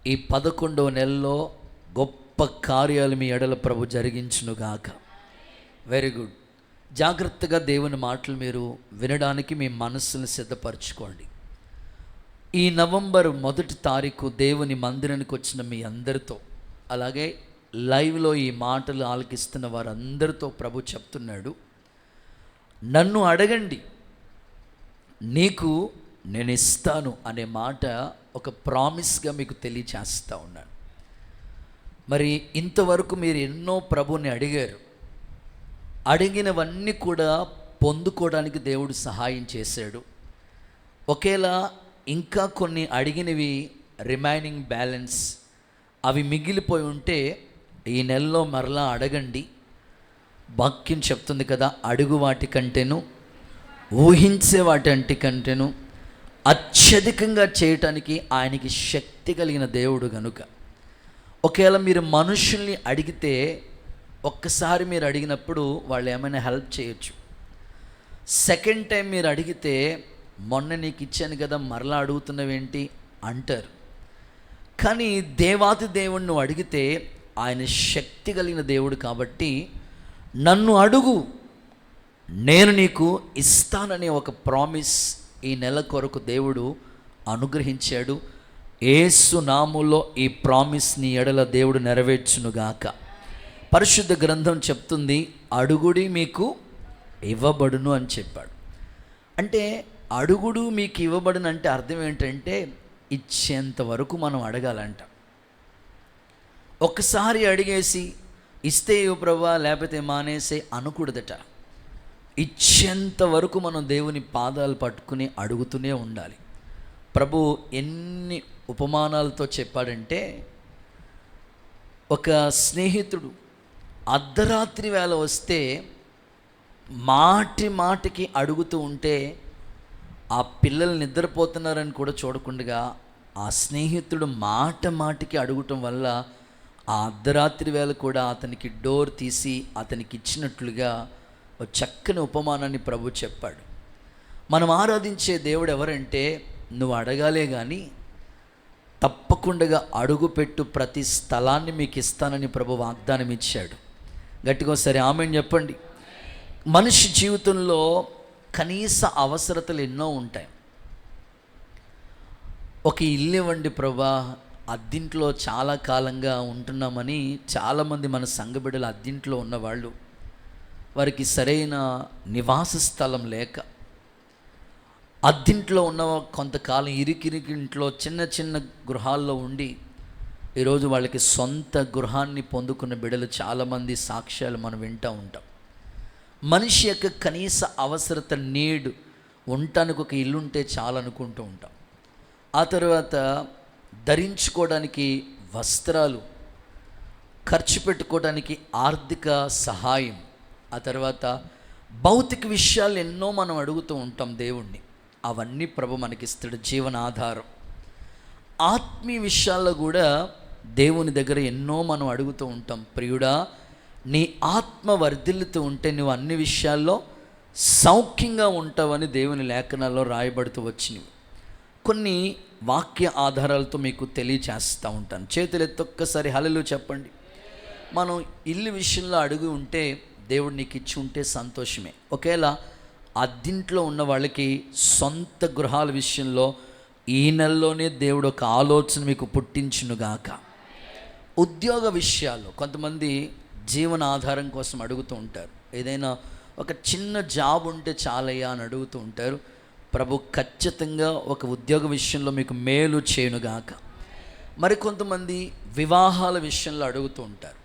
ఈ 11వ నెలలో గొప్ప కార్యాలు మీ ఎడల ప్రభు జరిగించునుగాక. Very good. జాగ్రత్తగా దేవుని మాటలు మీరు వినడానికి మీ మనస్సును సిద్ధపరచుకోండి. ఈ నవంబర్ 1 తారీఖు దేవుని మందిరానికి వచ్చిన మీ అందరితో, అలాగే లైవ్లో ఈ మాటలు ఆలకిస్తున్న వారందరితో ప్రభు చెప్తున్నాడు, నన్ను అడగండి నీకు నేను ఇస్తాను అనే మాట ఒక ప్రామిస్గా మీకు తెలియచేస్తూ ఉన్నాను. మరి ఇంతవరకు మీరు ఎన్నో ప్రభుని అడిగారు, అడిగినవన్నీ కూడా పొందుకోవడానికి దేవుడు సహాయం చేశాడు. ఒకేలా ఇంకా కొన్ని అడిగినవి రిమైనింగ్ బ్యాలెన్స్ అవి మిగిలిపోయి ఉంటే ఈ నెలలో మరలా అడగండి. వాక్యం చెప్తుంది కదా, అడుగు వాటి కంటేను ఊహించే వాటి కంటేను అత్యధికంగా చేయటానికి ఆయనకి శక్తి కలిగిన దేవుడు గనుక. ఒకవేళ మీరు మనుషుల్ని అడిగితే ఒక్కసారి మీరు అడిగినప్పుడు వాళ్ళు ఏమైనా హెల్ప్ చేయొచ్చు. సెకండ్ టైం మీరు అడిగితే మొన్న నీకు ఇచ్చాను కదా మరలా అడుగుతున్నవేంటి అంటారు. కానీ దేవాది దేవుణ్ణి నువ్వు అడిగితే ఆయన శక్తి కలిగిన దేవుడు కాబట్టి నన్ను అడుగు నేను నీకు ఇస్తాననే ఒక ప్రామిస్ ఈ నెల కొరకు దేవుడు అనుగ్రహించాడు. యేసు నామములో ఈ ప్రామిస్ని ఎడల దేవుడు నెరవేర్చునుగాక. పరిశుద్ధ గ్రంథం చెప్తుంది, అడుగుడి మీకు ఇవ్వబడును అని చెప్పాడు. అంటే అడుగుడు మీకు ఇవ్వబడును అంటే అర్థం ఏంటంటే ఇచ్చేంత వరకు మనం అడగాలంట. ఒక్కసారి అడిగేసి ఇస్తే ఇవ్వు ప్రభువా లేకపోతే మానేసే అనకూడదట. ఇచ్చేంత వరకు మనం దేవుని పాదాలు పట్టుకుని అడుగుతూనే ఉండాలి. ప్రభు ఎన్ని ఉపమానాలతో చెప్పాడంటే, ఒక స్నేహితుడు అర్ధరాత్రి వేళ వస్తే మాటికి అడుగుతూ ఉంటే ఆ పిల్లలు నిద్రపోతున్నారని కూడా చూడకుండా ఆ స్నేహితుడు మాటికి అడుగుటం వల్ల ఆ అర్ధరాత్రి వేళ కూడా అతనికి డోర్ తీసి అతనికి ఇచ్చినట్లుగా ఒక చక్కని ఉపమానాన్ని ప్రభు చెప్పాడు. మనం ఆరాధించే దేవుడు ఎవరంటే, నువ్వు అడగాలే కానీ తప్పకుండా అడుగుపెట్టు ప్రతి స్థలాన్ని మీకు ఇస్తానని ప్రభు వాగ్దానం ఇచ్చాడు. గట్టిగా సరే ఆమేన్ చెప్పండి. మనిషి జీవితంలో కనీస అవసరతలు ఎన్నో ఉంటాయి. ఒక ఇల్లు ఇవ్వండి ప్రభా, అద్దింట్లో చాలా కాలంగా ఉంటున్నామని చాలామంది మన సంఘ బిడ్డలు అద్దింట్లో ఉన్నవాళ్ళు, వారికి సరైన నివాస స్థలం లేక అద్దింట్లో ఉన్న కొంతకాలం ఇరికింట్లో చిన్న గృహాల్లో ఉండి ఈరోజు వాళ్ళకి సొంత గృహాన్ని పొందుకున్న బిడ్డలు చాలామంది సాక్ష్యాలు మనం వింటూ ఉంటాం. మనిషి యొక్క కనీస అవసరత నీడ్ ఉండటానికి ఒక ఇల్లు ఉంటే చాలు అనుకుంటూ ఉంటాం. ఆ తర్వాత ధరించుకోవడానికి వస్త్రాలు, ఖర్చు పెట్టుకోవడానికి ఆర్థిక సహాయం, ఆ తర్వాత భౌతిక విషయాలు ఎన్నో మనం అడుగుతూ ఉంటాం దేవుణ్ణి. అవన్నీ ప్రభు మనకిస్తాడు, జీవనాధారం. ఆత్మీయ విషయాల్లో కూడా దేవుని దగ్గర ఎన్నో మనం అడుగుతూ ఉంటాం. ప్రియుడా, నీ ఆత్మ వర్ధిల్లుతూ ఉంటే నువ్వు అన్ని విషయాల్లో సౌఖ్యంగా ఉంటావని దేవుని లేఖనాల్లో రాయబడుతూ వచ్చినవి. కొన్ని వాక్య ఆధారాలతో మీకు తెలియచేస్తూ ఉంటాను. చేతులు ఎత్తొక్కసారి హల్లెలూయా చెప్పండి. మనం ఇల్లు విషయంలో అడుగు ఉంటే దేవుడు నీకు ఇచ్చి ఉంటే సంతోషమే. ఒకవేళ అద్దింట్లో ఉన్న వాళ్ళకి సొంత గృహాల విషయంలో ఈ నెలలోనే దేవుడు ఒక ఆలోచన మీకు పుట్టించునుగాక. ఉద్యోగ విషయాలు కొంతమంది జీవన ఆధారం కోసం అడుగుతూ ఉంటారు. ఏదైనా ఒక చిన్న జాబ్ ఉంటే చాలయ్యా అని అడుగుతూ ఉంటారు. ప్రభు ఖచ్చితంగా ఒక ఉద్యోగ విషయంలో మీకు మేలు చేయునుగాక. మరికొంతమంది వివాహాల విషయంలో అడుగుతూ ఉంటారు.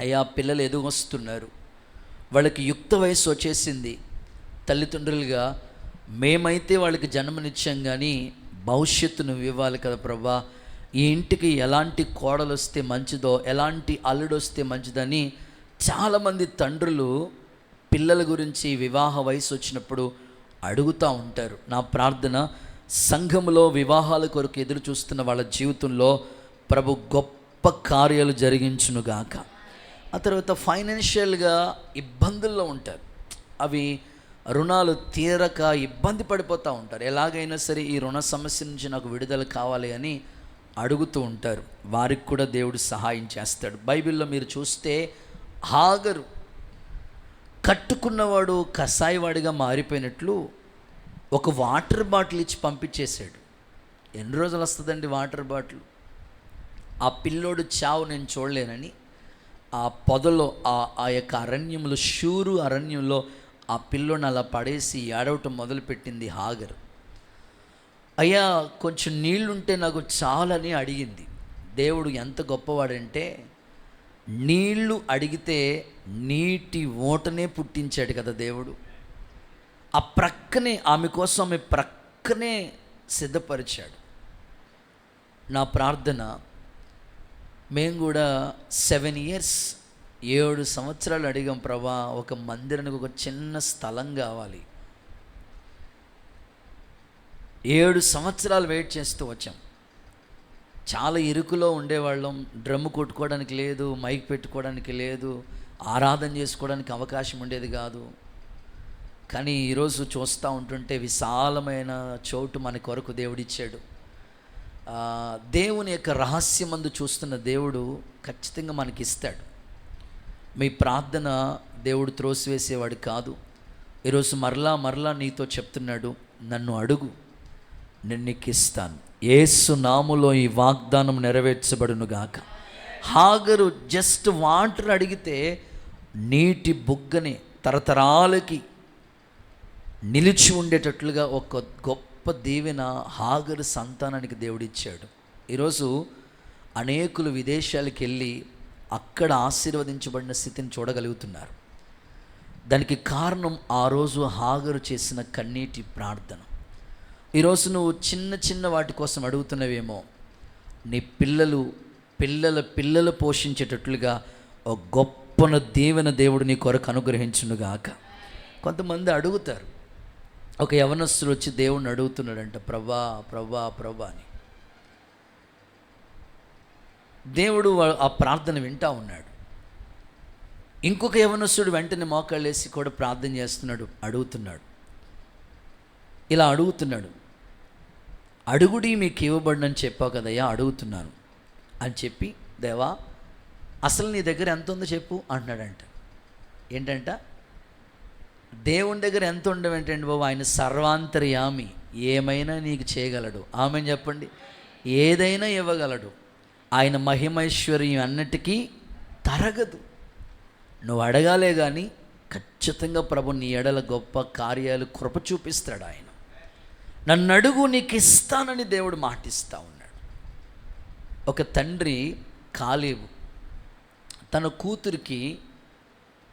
అయ్యా పిల్లలు ఎదుగొస్తున్నారు, వాళ్ళకి యుక్త వయసు వచ్చేసింది, తల్లిదండ్రులుగా మేమైతే వాళ్ళకి జన్మనిచ్చాం కానీ భవిష్యత్తు నువ్వు ఇవ్వాలి కదా ప్రభా, ఈ ఇంటికి ఎలాంటి కోడలు వస్తే మంచిదో, ఎలాంటి అల్లుడు వస్తే మంచిదని చాలామంది తండ్రులు పిల్లల గురించి వివాహ వయసు వచ్చినప్పుడు అడుగుతూ ఉంటారు. నా ప్రార్థన, సంఘములో వివాహాల కొరకు ఎదురు చూస్తున్న వాళ్ళ జీవితంలో ప్రభు గొప్ప కార్యాలు జరిగించునుగాక. ఆ తర్వాత ఫైనాన్షియల్గా ఇబ్బందుల్లో ఉంటారు. అవి రుణాలు తీరక ఇబ్బంది పడిపోతూ ఉంటారు. ఎలాగైనా సరే ఈ రుణ సమస్య నుంచి నాకు విడుదల కావాలి అని అడుగుతూ ఉంటారు, వారికి కూడా దేవుడు సహాయం చేస్తాడు. బైబిల్లో మీరు చూస్తే హాగరు కట్టుకున్నవాడు కసాయివాడిగా మారిపోయినట్లు ఒక వాటర్ బాటిల్ ఇచ్చి పంపించేశాడు. ఎన్ని రోజులు వస్తుందండి వాటర్ బాటిల్? ఆ పిల్లోడు చావు నేను చూడలేనని ఆ పొదలో ఆ యొక్క అరణ్యంలో, షూరు అరణ్యంలో ఆ పిల్లోని అలా పడేసి ఏడవటం మొదలుపెట్టింది హాగరు. అయ్యా కొంచెం నీళ్లుంటే నాకు చాలని అడిగింది. దేవుడు ఎంత గొప్పవాడంటే నీళ్లు అడిగితే నీటి ఓటనే పుట్టించాడు కదా దేవుడు. ఆ ప్రక్కనే ఆమె కోసం ఆమె ప్రక్కనే సిద్ధపరిచాడు. నా ప్రార్థన, మేము కూడా 7 years 7 సంవత్సరాలు అడిగాం, ప్రభా ఒక మందిరానికి ఒక చిన్న స్థలం కావాలి. 7 సంవత్సరాలు వెయిట్ చేస్తూ వచ్చాం. చాలా ఇరుకులో ఉండేవాళ్ళం. డ్రమ్ము కొట్టుకోవడానికి లేదు, మైక్ పెట్టుకోవడానికి లేదు, ఆరాధన చేసుకోవడానికి అవకాశం ఉండేది కాదు. కానీ ఈరోజు చూస్తూ ఉంటుంటే విశాలమైన చోటు మన కొరకు దేవుడిచ్చాడు. దేవుని యొక్క రహస్యమందు చూస్తున్న దేవుడు ఖచ్చితంగా మనకి ఇస్తాడు. మీ ప్రార్థన దేవుడు త్రోసివేసేవాడు కాదు. ఈరోజు మరలా నీతో చెప్తున్నాడు, నన్ను అడుగు, నేను నీకు ఇస్తాను. యేసు నామములో ఈ వాగ్దానం నెరవేర్చబడును గాక. హాగరు జస్ట్ వాటర్ అడిగితే నీటి బుగ్గని తరతరాలకి నిలిచి ఉండేటట్లుగా ఒక గొప్ప దీవెన హాగరు సంతానానికి దేవుడిచ్చాడు. ఈరోజు అనేకులు విదేశాలకు వెళ్ళి అక్కడ ఆశీర్వదించబడిన స్థితిని చూడగలుగుతున్నారు. దానికి కారణం ఆ రోజు హాగరు చేసిన కన్నీటి ప్రార్థన. ఈరోజు నువ్వు చిన్న వాటి కోసం అడుగుతున్నవేమో, నీ పిల్లలు పోషించేటట్లుగా ఒక గొప్పన దీవెన దేవుడు నీ కొరకు అనుగ్రహించునుగాక. కొంతమంది అడుగుతారు, ఒక యవనస్తుడు వచ్చి దేవుణ్ణి అడుగుతున్నాడంట, ప్రభా ప్రభా ప్రభా అని. దేవుడు ఆ ప్రార్థన వింటా ఉన్నాడు. ఇంకొక యవనస్తుడు వెంటనే మోకాళ్ళేసి కూడా ప్రార్థన చేస్తున్నాడు, అడుగుతున్నాడు. ఇలా అడుగుతున్నాడు, అడుగుడి మీకు ఇవ్వబడినని చెప్పావు కదయ్యా, అడుగుతున్నాను అని చెప్పి, దేవా అసలు నీ దగ్గర ఎంత ఉందో చెప్పు అంటున్నాడంట. ఏంటంట, దేవుని దగ్గర ఎంత ఉండవేంటండి బాబు, ఆయన సర్వాంతర్యామి, ఏమైనా నీకు చేయగలడు. ఆమెను చెప్పండి. ఏదైనా ఇవ్వగలడు. ఆయన మహిమైశ్వర్యం అన్నిటికీ తరగదు. నువ్వు అడగాలే కానీ ఖచ్చితంగా ప్రభు నీ ఎడల గొప్ప కార్యాలు కృప చూపిస్తాడు. ఆయన నన్ను అడుగు నీకు ఇస్తానని దేవుడు మాటిస్తూ ఉన్నాడు. ఒక తండ్రి కాలేబు తన కూతురికి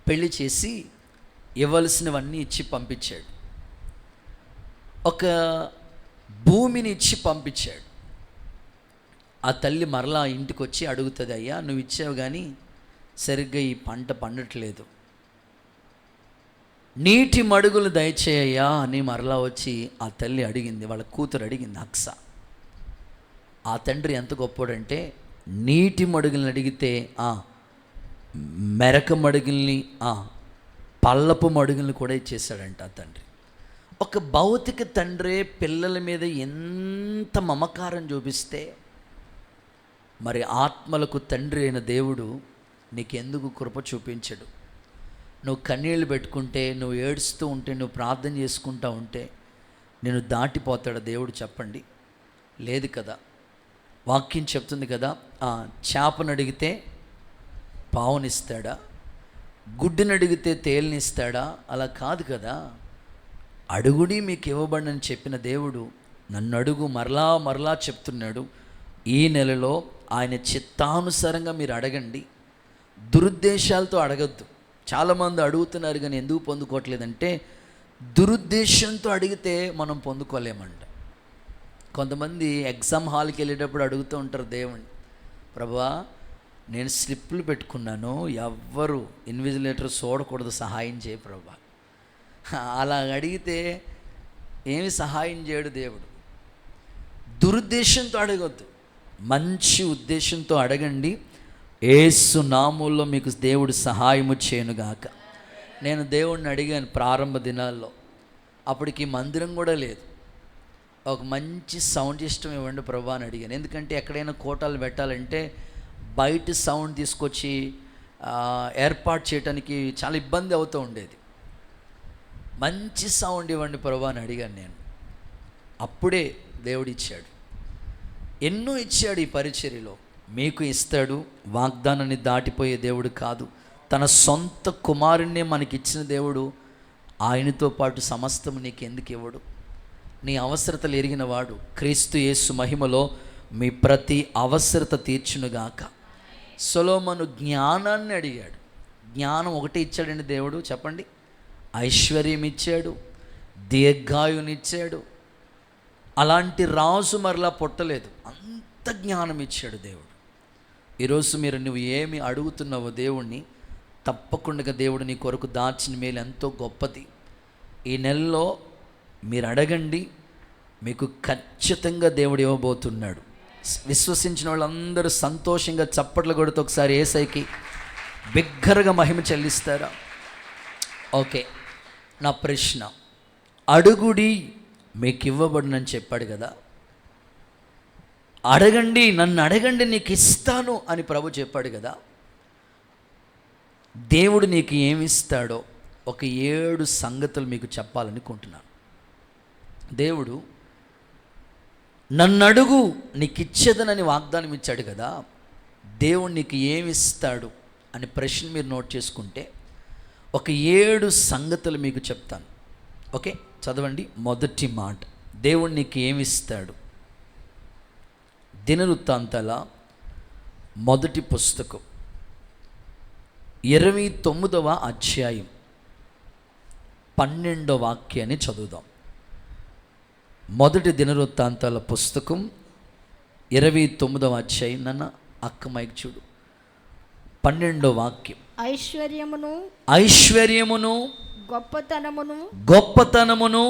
పెళ్లి చేసి ఇవ్వాల్సినవన్నీ ఇచ్చి పంపించాడు. ఒక భూమిని ఇచ్చి పంపించాడు. ఆ తల్లి మరలా ఇంటికి వచ్చి అడుగుతుంది, అయ్యా నువ్వు ఇచ్చావు కానీ సరిగ్గా ఈ పంట పండట్లేదు, నీటి మడుగులు దయచేయ్యా అని మరలా వచ్చి ఆ తల్లి అడిగింది. వాళ్ళ కూతురు అడిగింది, అక్స. ఆ తండ్రి ఎంత గొప్పోడంటే నీటి మడుగులను అడిగితే మెరక మడుగుల్ని, పల్లపు మడుగుల్ని కూడా ఇచ్చేసాడంట ఆ తండ్రి. ఒక భౌతిక తండ్రే పిల్లల మీద ఎంత మమకారం చూపిస్తే మరి ఆత్మలకు తండ్రి అయిన దేవుడు నీకెందుకు కృప చూపించడు? నువ్వు కన్నీళ్ళు పెట్టుకుంటే, నువ్వు ఏడుస్తూ ఉంటే, నువ్వు ప్రార్థన చేసుకుంటూ ఉంటే నేను దాటిపోతాడా దేవుడు? చెప్పండి. లేదు కదా. వాక్యం చెప్తుంది కదా, చేపను అడిగితే పావునిస్తాడా, గుడ్డుని అడిగితే తేలినిస్తాడా? అలా కాదు కదా. అడుగుడి మీకు ఇవ్వబడని చెప్పిన దేవుడు నన్ను అడుగు మరలా చెప్తున్నాడు. ఈ నెలలో ఆయన చిత్తానుసారంగా మీరు అడగండి, దురుద్దేశాలతో అడగద్దు. చాలామంది అడుగుతున్నారు కానీ ఎందుకు పొందుకోవట్లేదంటే దురుద్దేశంతో అడిగితే మనం పొందుకోలేమంట. కొంతమంది ఎగ్జామ్ హాల్కి వెళ్ళేటప్పుడు అడుగుతూ ఉంటారు దేవుణ్ణి, ప్రభువా నేను స్లిప్పులు పెట్టుకున్నాను, ఎవ్వరు ఇన్విజిలేటర్ చూడకూడదు, సహాయం చేయి ప్రభువా. అలా అడిగితే ఏమి సహాయం చేయడు దేవుడు. దురుద్దేశంతో అడగొద్దు, మంచి ఉద్దేశంతో అడగండి. యేసు నామములో మీకు దేవుడు సహాయము చేయనుగాక. నేను దేవుడిని అడిగాను ప్రారంభ దినాల్లో, అప్పటికి మందిరం కూడా లేదు. ఒక మంచి సౌండ్ సిస్టమ్ ఇవ్వండి ప్రభా అని అడిగాను. ఎందుకంటే ఎక్కడైనా కోటాలు పెట్టాలంటే బయట సౌండ్ తీసుకొచ్చి ఏర్పాటు చేయడానికి చాలా ఇబ్బంది అవుతూ ఉండేది. మంచి సౌండ్ ఇవ్వండి ప్రభా అని అడిగాను నేను. అప్పుడే దేవుడు ఇచ్చాడు. ఎన్నో ఇచ్చాడు ఈ పరిచర్యలో. మీకు ఇస్తాడు. వాగ్దానాన్ని దాటిపోయే దేవుడు కాదు. తన సొంత కుమారుణ్ణే మనకిచ్చిన దేవుడు. ఆయనతో పాటు సమస్తం నీకు ఎందుకు ఇవ్వడు? నీ అవసరతలు ఎరిగిన వాడు. క్రీస్తు యేసు మహిమలో మీ ప్రతి అవసరత తీర్చునుగాక. సొలొమోను జ్ఞానాన్ని అడిగాడు. జ్ఞానం ఒకటి ఇచ్చాడండి దేవుడు, చెప్పండి. ఐశ్వర్యం ఇచ్చాడు, దీర్ఘాయునిచ్చాడు. అలాంటి రాజు మరలా పుట్టలేదు. అంత జ్ఞానం ఇచ్చాడు దేవుడు. ఈరోజు నువ్వు ఏమి అడుగుతున్నావో దేవుణ్ణి, తప్పకుండా దేవుడు నీ కొరకు దాచిన మేలు ఎంతో గొప్పది. ఈ నెలలో మీరు అడగండి, మీకు ఖచ్చితంగా దేవుడు ఇవ్వబోతున్నాడు. విశ్వసించిన వాళ్ళందరూ సంతోషంగా చప్పట్లు కొడుతూ ఒకసారి యేసయ్యకి బిగ్గరగా మహిమ చెల్లిస్తారా? ఓకే, నా ప్రశ్న, అడుగుడి మీకు ఇవ్వబడునని చెప్పాడు కదా. అడగండి, నన్ను అడగండి నీకు ఇస్తాను అని ప్రభు చెప్పాడు కదా. దేవుడు నీకు ఏమిస్తాడో ఒక 7 సంగతులు మీకు చెప్పాలనుకుంటున్నాను. దేవుడు నన్ను అడుగు నీకు ఇచ్చేదనని వాగ్దానం ఇచ్చాడు కదా. దేవుడు నీకు ఏమిస్తాడు అని ప్రశ్న మీరు నోట్ చేసుకుంటే ఒక 7 సంగతులు మీకు చెప్తాను. ఓకే, చదవండి. మొదటి మాట, దేవుడు నీకు ఏమిస్తాడు. దినవృత్తాంతాల మొదటి పుస్తకం 29వ అధ్యాయం 12వ వాక్యాన్ని చదువుదాం. మొదటి దినవృత్తాంతాల పుస్తకం 29వ అధ్యాయం. నన్న అక్క మైక్ చూడు. 12వ వాక్యం. ఐశ్వర్యమును గొప్పతనమును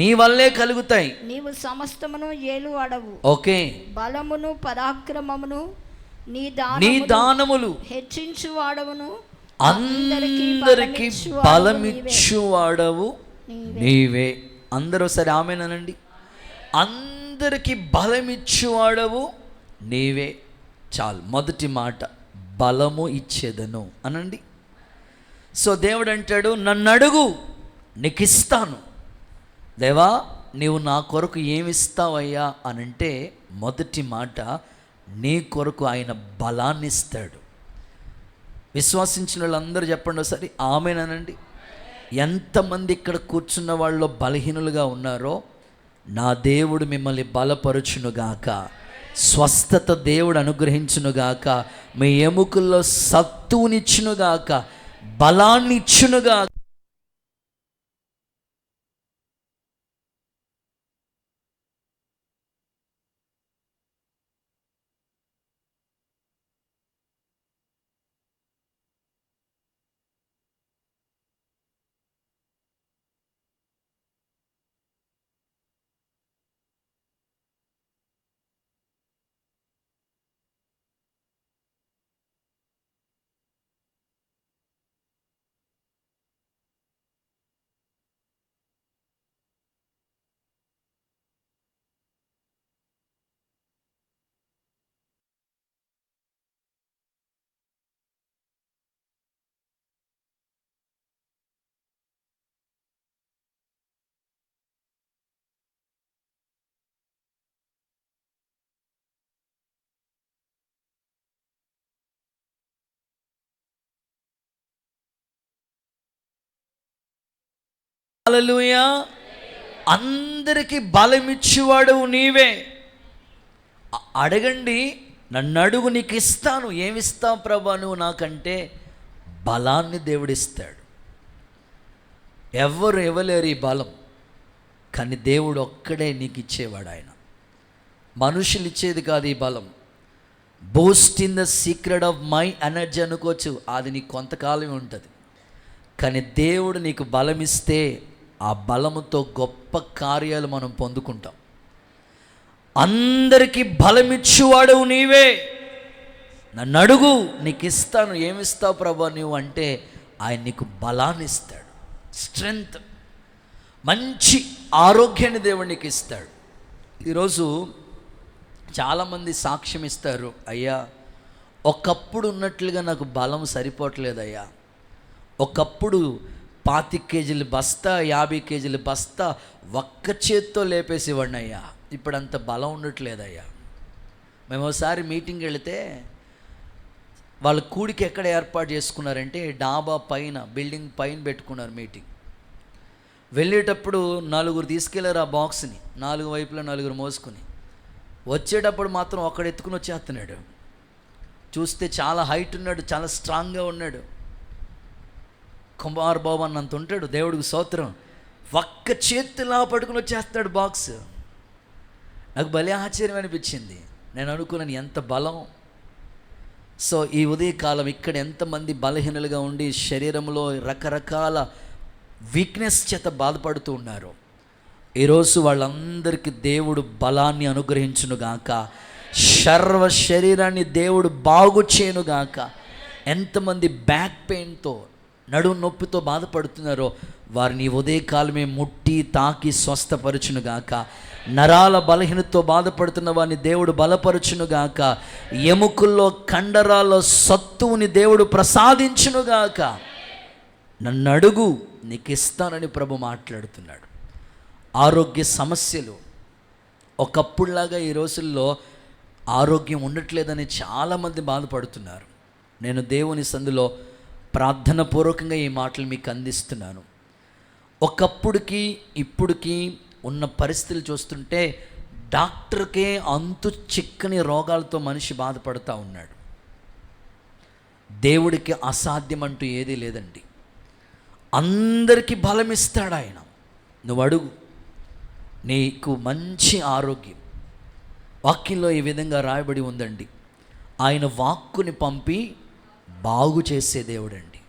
నీ వల్లే కలుగుతాయి. నీవు సమస్తమును ఏలు అడవు. ఓకే. బలమును పరాక్రమమును నీ దానములు హెచ్చించు వాడవును. అందరికి బలమిచ్చు వాడవు నీవే. అందరూ సరే ఆమేనండి. అందరికి బలమిచ్చు వాడవు నీవే. చాలు. మొదటి మాట, బలము ఇచ్చేదను అనండి. సో దేవుడు అంటాడు, నన్ను అడుగు నీకు ఇస్తాను. దేవా, నీవు నా కొరకు ఏమిస్తావయ్యా అనంటే మొదటి మాట, నీ కొరకు ఆయన బలాన్ని ఇస్తాడు. విశ్వాసించిన వాళ్ళందరూ చెప్పండి ఒకసారి ఆమేనండి. ఎంతమంది ఇక్కడ కూర్చున్న వాళ్ళలో బలహీనులుగా ఉన్నారో, నా దేవుడు మిమ్మల్ని బలపరుచునుగాక. స్వస్థత దేవుడు అనుగ్రహించునుగాక. మీ ఎముకల్లో సత్తునిచ్చునుగాక, బలాన్ని ఇచ్చునుగాక. హల్లెలూయా. అందరికీ బలమిచ్చేవాడు నీవే. అడగండి, నన్ను అడుగు నీకు ఇస్తాను. ఏమిస్తావు ప్రభా నువ్వు నాకంటే? బలాన్ని దేవుడిస్తాడు. ఎవరు ఇవ్వలేరు ఈ బలం, కానీ దేవుడు ఒక్కడే నీకు ఇచ్చేవాడు. ఆయన మనుషులు ఇచ్చేది కాదు ఈ బలం. Boost in the secret of my energy అనుకోవచ్చు, అది నీకు కొంతకాలమే ఉంటుంది. కానీ దేవుడు నీకు బలం ఇస్తే ఆ బలముతో గొప్ప కార్యాలు మనం పొందుకుంటాం. అందరికీ బలమిచ్చువాడు నీవే. నన్ను అడుగు నీకు ఇస్తాను. ఏమిస్తావు ప్రభా నువ్వు అంటే ఆయన నీకు బలాన్ని ఇస్తాడు, స్ట్రెంగ్త్. మంచి ఆరోగ్యాన్ని దేవుడు నీకు ఇస్తాడు. ఈరోజు చాలామంది సాక్ష్యం ఇస్తారు, అయ్యా ఒకప్పుడు ఉన్నట్లుగా నాకు బలం సరిపోవట్లేదయ్యా, ఒకప్పుడు 25 కేజీల బస్తా 50 కేజీల బస్తా ఒక్క చేత్తో లేపేసేవాడిని అయ్యా, ఇప్పుడు అంత బలం ఉండట్లేదయ్యా. మేము ఒకసారి మీటింగ్కి వెళితే వాళ్ళ కూడికి ఎక్కడ ఏర్పాటు చేసుకున్నారంటే డాబా పైన, బిల్డింగ్ పైన పెట్టుకున్నారు మీటింగ్. వెళ్ళేటప్పుడు 4 తీసుకెళ్లారు ఆ బాక్స్ని, 4 వైపులా 4 మోసుకుని. వచ్చేటప్పుడు మాత్రం ఒకడు ఎత్తుకుని వచ్చేస్తున్నాడు. చూస్తే చాలా హైట్ ఉన్నాడు, చాలా స్ట్రాంగ్గా ఉన్నాడు. కుమార్ బాబు అన్నంత ఉంటాడు, దేవుడికి స్తోత్రం. ఒక్క చేతిలా పట్టుకుని వచ్చేస్తాడు బాక్స్. నాకు భలే ఆశ్చర్యం అనిపించింది. నేను అనుకున్నాను ఎంత బలం. సో ఈ ఉదయకాలం ఇక్కడ ఎంతమంది బలహీనలుగా ఉండి శరీరంలో రకరకాల వీక్నెస్ చేత బాధపడుతూ ఉన్నారు, ఈరోజు వాళ్ళందరికీ దేవుడు బలాన్ని అనుగ్రహించునుగాక, సర్వ శరీరాన్ని దేవుడు బాగు చేయనుగాక. ఎంతమంది బ్యాక్ పెయిన్తో, నడుము నొప్పితో బాధపడుతున్నారో వారిని ఉదయకాలమే ముట్టి తాకి స్వస్థపరచునుగాక. నరాల బలహీనతో బాధపడుతున్న వారిని దేవుడు బలపరచునుగాక. ఎముకల్లో కండరాల్లో సత్తువుని దేవుడు ప్రసాదించునుగాక. నన్ను అడుగు నీకు ఇస్తానని ప్రభు మాట్లాడుతున్నాడు. ఆరోగ్య సమస్యలు ఒకప్పుడులాగా ఈ రోజుల్లో ఆరోగ్యం ఉండట్లేదని చాలామంది బాధపడుతున్నారు. నేను దేవుని సందులో ప్రార్థన పూర్వకంగా ఈ మాటలు మీకు అందిస్తున్నాను. ఒకప్పుడుకి ఇప్పుడుకి ఉన్న పరిస్థితులు చూస్తుంటే డాక్టర్కే అంతు చిక్కని రోగాలతో మనిషి బాధపడుతూ ఉన్నాడు. దేవుడికి అసాధ్యం అంటూ ఏదీ లేదండి. అందరికీ బలం ఇస్తాడు ఆయన. నువ్వు అడుగు, నీకు మంచి ఆరోగ్యం. వాక్యంలో ఈ విధంగా రాయబడి ఉందండి, ఆయన వాక్కుని పంపి బాగు చేసే దేవుడండి.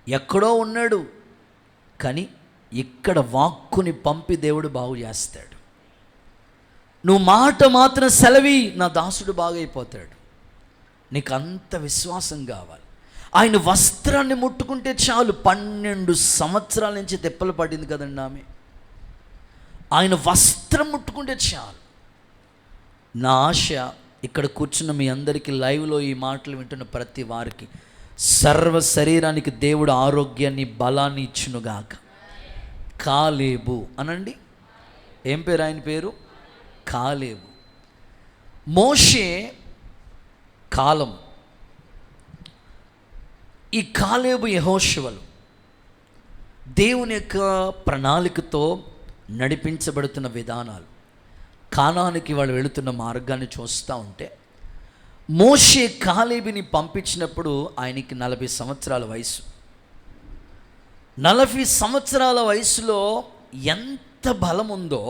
ఎక్కడో ఉన్నాడు కానీ ఇక్కడ వాక్కుని పంపి దేవుడు బాగు చేస్తాడు. నువ్వు మాట మాత్రం సెలవి, నా దాసుడు బాగైపోతాడు. నీకు అంత విశ్వాసం కావాలి. ఆయన వస్త్రాన్ని ముట్టుకుంటే చాలు. 12 సంవత్సరాల నుంచి తెప్పలు పడింది కదండి ఆమె. ఆయన వస్త్రం ముట్టుకుంటే చాలు. నా ఆశ ఇక్కడ కూర్చున్న మీ అందరికీ, లైవ్లో ఈ మాటలు వింటున్న ప్రతి వారికి, సర్వ శరీరానికి దేవుడు ఆరోగ్యాన్ని బలాన్ని ఇచ్చునుగాక. కాలేబు అనండి. ఏం పేరు ఆయన పేరు? కాలేబు. మోషే కాలం. ఈ కాలేబు యెహోషువలు దేవుని యొక్క ప్రణాళికతో నడిపించబడుతున్న విధానాలు, కానానికి వాళ్ళు వెళుతున్న మార్గాన్ని చూస్తూ ఉంటే, మోషే కాలేబుని పంపించినప్పుడు ఆయనకి 40 సంవత్సరాల వయసు. 40 సంవత్సరాల వయసులో ఎంత బలం ఉందో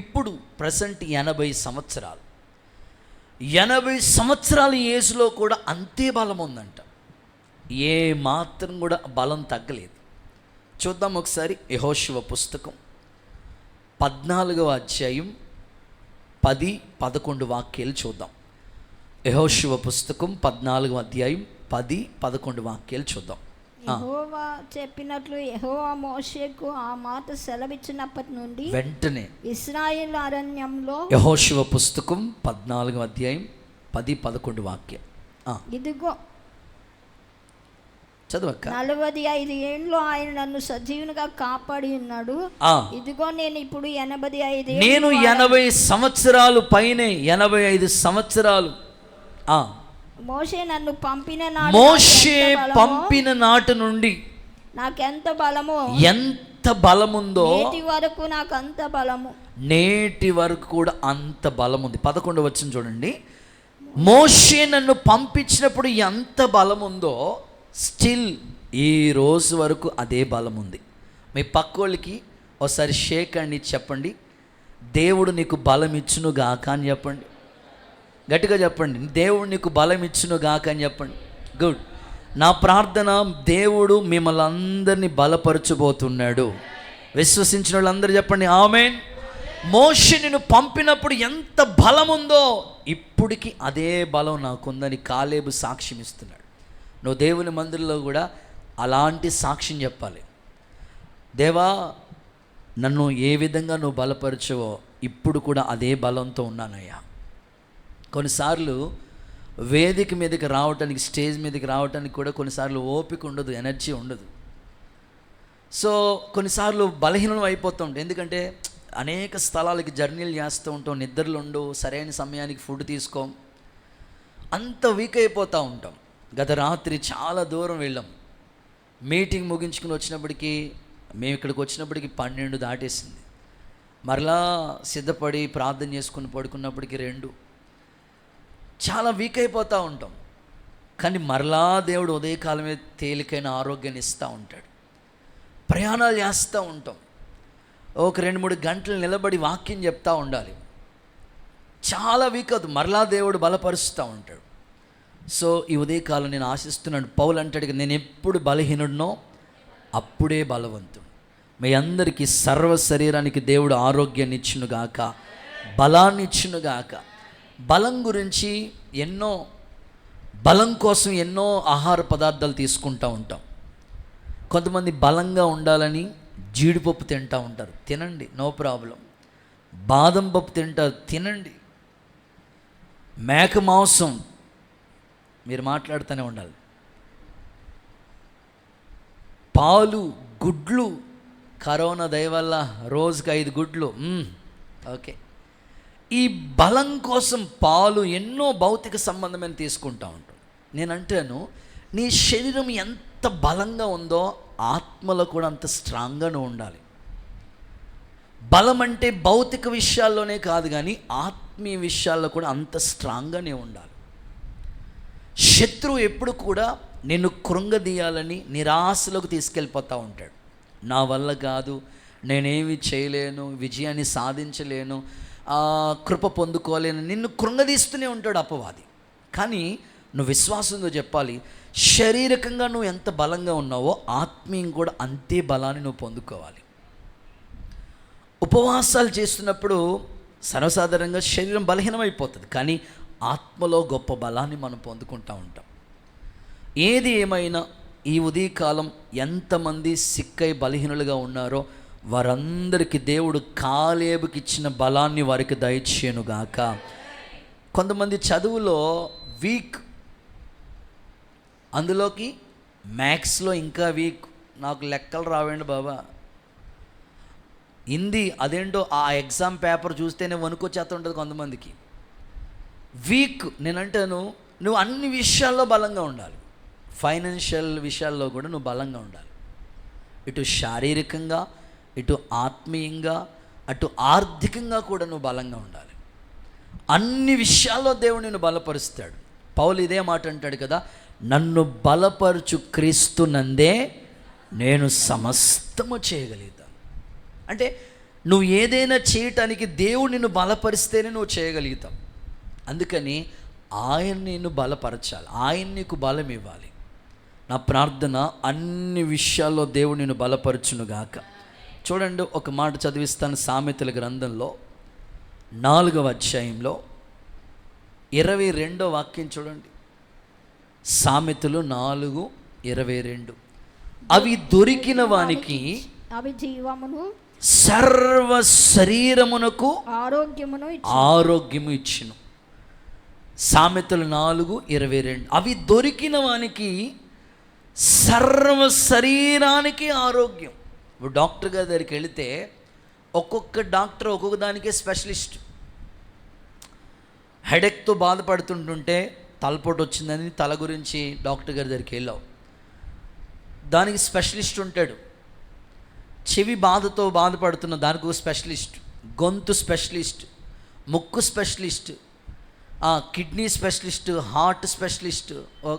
ఇప్పుడు ప్రజెంట్ 80 సంవత్సరాలు. 80 సంవత్సరాల ఏజ్లో కూడా అంతే బలం ఉందంట. ఏ మాత్రం కూడా బలం తగ్గలేదు. చూద్దాం ఒకసారి యెహోషువ పుస్తకం 14వ అధ్యాయం 10-11 వాక్యాలు చూద్దాం. యెహోషువ పుస్తకం 14వ అధ్యాయం 10-11 వాక్యాలు చూద్దాం. యెహోవా చెప్పినట్లు యెహోవా మోషేకు ఆ మాట సెలవిచ్చినప్పటి నుండి వెంటనే ఇశ్రాయేలు అరణ్యంలో, యెహోషువ పుస్తకం 14వ అధ్యాయం 10-11 వాక్యం. ఇదిగో చదువక్క. 45 ఏండ్లు ఆయన నన్ను సజీవునిగా కాపాడి ఉన్నాడు. ఇదిగో నేను ఇప్పుడు 85. నేను 80 సంవత్సరాలు పైనే, 85 సంవత్సరాలు. మోషే నన్ను పంపిన నాటి నుండి నాకెంత బలమో, ఎంత బలముందో నేటి వరకు నాకు అంత బలము, నేటి వరకు కూడా అంత బలం ఉంది. 11వ వచనం చూడండి. మోషే నన్ను పంపించినప్పుడు ఎంత బలం ఉందో స్టిల్ ఈ రోజు వరకు అదే బలం ఉంది. మీ పక్కోళ్ళకి ఒకసారి షేక్ అండి చెప్పండి, దేవుడు నీకు బలం ఇచ్చును గాక అని చెప్పండి. గట్టిగా చెప్పండి, దేవుడు నీకు బలం ఇచ్చును గాక అని చెప్పండి. గుడ్. నా ప్రార్థన, దేవుడు మిమ్మల్ని అందరినీ బలపరచబోతున్నాడు. విశ్వసించిన వాళ్ళందరూ చెప్పండి ఆమేన్. మోషే నిన్ను పంపినప్పుడు ఎంత బలం ఉందో ఇప్పటికి అదే బలం నాకుందని కాలేబు సాక్ష్యం ఇస్తున్నాడు. నువ్వు దేవుని మందిరంలో కూడా అలాంటి సాక్ష్యం చెప్పాలి. దేవా నన్ను ఏ విధంగా నువ్వు బలపరచవో ఇప్పుడు కూడా అదే బలంతో ఉన్నానయ్యా. కొన్నిసార్లు వేదిక మీదకి రావటానికి, స్టేజ్ మీదకి రావటానికి కూడా కొన్నిసార్లు ఓపిక ఉండదు, ఎనర్జీ ఉండదు. సో కొన్నిసార్లు బలహీనం అయిపోతాం. ఎందుకంటే అనేక స్థలాలకి జర్నీలు చేస్తూ ఉంటాం, నిద్రలు ఉండవు, సరైన సమయానికి ఫుడ్ తీసుకోం, అంత వీక్ అయిపోతూ ఉంటాం. గత రాత్రి చాలా దూరం వెళ్ళాం. మీటింగ్ ముగించుకుని వచ్చినప్పటికీ, మేము ఇక్కడికి వచ్చినప్పటికీ 12 దాటేసింది. మరలా సిద్ధపడి ప్రార్థన చేసుకుని పడుకున్నప్పటికీ 2. చాలా వీక్ అయిపోతూ ఉంటాం. కానీ మరలా దేవుడు ఉదయకాలమే తేలికైన ఆరోగ్యాన్ని ఇస్తూ ఉంటాడు. ప్రయాణాలు చేస్తూ ఉంటాం, ఒక 2-3 గంటలు నిలబడి వాక్యం చెప్తూ ఉండాలి. చాలా వీక్ అవుతుంది, మరలా దేవుడు బలపరుస్తూ ఉంటాడు. సో ఈ ఉదయకాలం నేను ఆశిస్తున్నాను, పౌలు అంటాడు, నేను ఎప్పుడు బలహీనుడినో అప్పుడే బలవంతుడు. మీ అందరికీ సర్వ శరీరానికి దేవుడు ఆరోగ్యాన్ని ఇచ్చునుగాక, బలాన్ని ఇచ్చునుగాక. బలం గురించి బలం కోసం ఎన్నో ఆహార పదార్థాలు తీసుకుంటూ ఉంటాం. కొంతమంది బలంగా ఉండాలని జీడిపప్పు తింటూ ఉంటారు, తినండి, నో ప్రాబ్లం. బాదం పప్పు తింటారు, తినండి. మేక మాంసం, మీరు మాట్లాడుతూనే ఉండాలి. పాలు, గుడ్లు, కరోనా దయ వల్ల రోజుకి 5 గుడ్లు, ఓకే. ఈ బలం కోసం పాలు, ఎన్నో భౌతిక సంబంధమైన తీసుకుంటూ ఉంటాం. నేను అంటాను, నీ శరీరం ఎంత బలంగా ఉందో ఆత్మలో కూడా అంత స్ట్రాంగ్గానే ఉండాలి. బలం అంటే భౌతిక విషయాల్లోనే కాదు, కానీ ఆత్మీయ విషయాల్లో కూడా అంత స్ట్రాంగ్గానే ఉండాలి. శత్రువు ఎప్పుడు కూడా నిన్ను కృంగదీయాలని నిరాశలోకి తీసుకెళ్ళిపోతూ ఉంటాడు. నా వల్ల కాదు, నేనేమి చేయలేను, విజయాన్ని సాధించలేను, కృప పొందుకోలేను, నిన్ను కృంగదీస్తూనే ఉంటాడు అపవాది. కానీ నువ్వు విశ్వాసంతో చెప్పాలి, శారీరకంగా నువ్వు ఎంత బలంగా ఉన్నావో ఆత్మీయం కూడా అంతే బలాన్ని నువ్వు పొందుకోవాలి. ఉపవాసాలు చేస్తున్నప్పుడు సర్వసాధారణంగా శరీరం బలహీనమైపోతుంది, కానీ ఆత్మలో గొప్ప బలాన్ని మనం పొందుకుంటూ ఉంటాం. ఏది ఏమైనా ఈ ఉదయకాలం ఎంతమంది సిక్కై బలహీనులుగా ఉన్నారో వారందరికీ దేవుడు కాలేబుకి ఇచ్చిన బలాన్ని వారికి దయచేయునుగాక. కొంతమంది చదువులో వీక్, అందులోకి మ్యాథ్స్లో ఇంకా వీక్, నాకు లెక్కలు రావండి బాబా, హిందీ అదేంటో ఆ ఎగ్జామ్ పేపర్ చూస్తేనే వణుకొచ్చేస్తుంటుంది కొంతమందికి. వీక్. నేనంటాను, నువ్వు అన్ని విషయాల్లో బలంగా ఉండాలి. ఫైనాన్షియల్ విషయాల్లో కూడా నువ్వు బలంగా ఉండాలి. ఇటు శారీరకంగా, ఇటు ఆత్మీయంగా, అటు ఆర్థికంగా కూడా నువ్వు బలంగా ఉండాలి. అన్ని విషయాల్లో దేవుడు నిన్ను బలపరుస్తాడు. పౌలు ఇదే మాట అంటాడు కదా, నన్ను బలపరచు క్రీస్తు నందే నేను సమస్తము చేయగలుగుతాను. అంటే నువ్వు ఏదైనా చేయటానికి దేవుడు నిన్ను బలపరిస్తేనే నువ్వు చేయగలుగుతావు. అందుకని ఆయన నిన్ను బలపరచాలి, ఆయన నీకు బలం ఇవ్వాలి. నా ప్రార్థన, అన్ని విషయాల్లో దేవుడు నిన్ను బలపరచునుగాక. చూడండి, ఒక మాట చదివిస్తాను. సామెతల గ్రంథంలో 4వ అధ్యాయంలో 22వ వాక్యం చూడండి. సామెతలు 4:22. అవి దొరికిన వానికి, అవి జీవమును సర్వ శరీరమునకు ఆరోగ్యము ఇచ్చును. సామెతలు 4:22. అవి దొరికిన వానికి సర్వ శరీరానికి ఆరోగ్యం. ఇప్పుడు డాక్టర్ గారి దగ్గరికి వెళితే ఒక్కొక్క డాక్టర్ ఒక్కొక్క దానికే స్పెషలిస్ట్. హెడేక్తో బాధపడుతుంటుంటే తలపోటు వచ్చిందని తల గురించి డాక్టర్ గారి దగ్గరికి వెళ్ళావు, దానికి స్పెషలిస్ట్ ఉంటాడు. చెవి బాధతో బాధపడుతున్న దానికి ఒక స్పెషలిస్ట్, గొంతు స్పెషలిస్ట్, ముక్కు specialist, kidney specialist, heart specialist.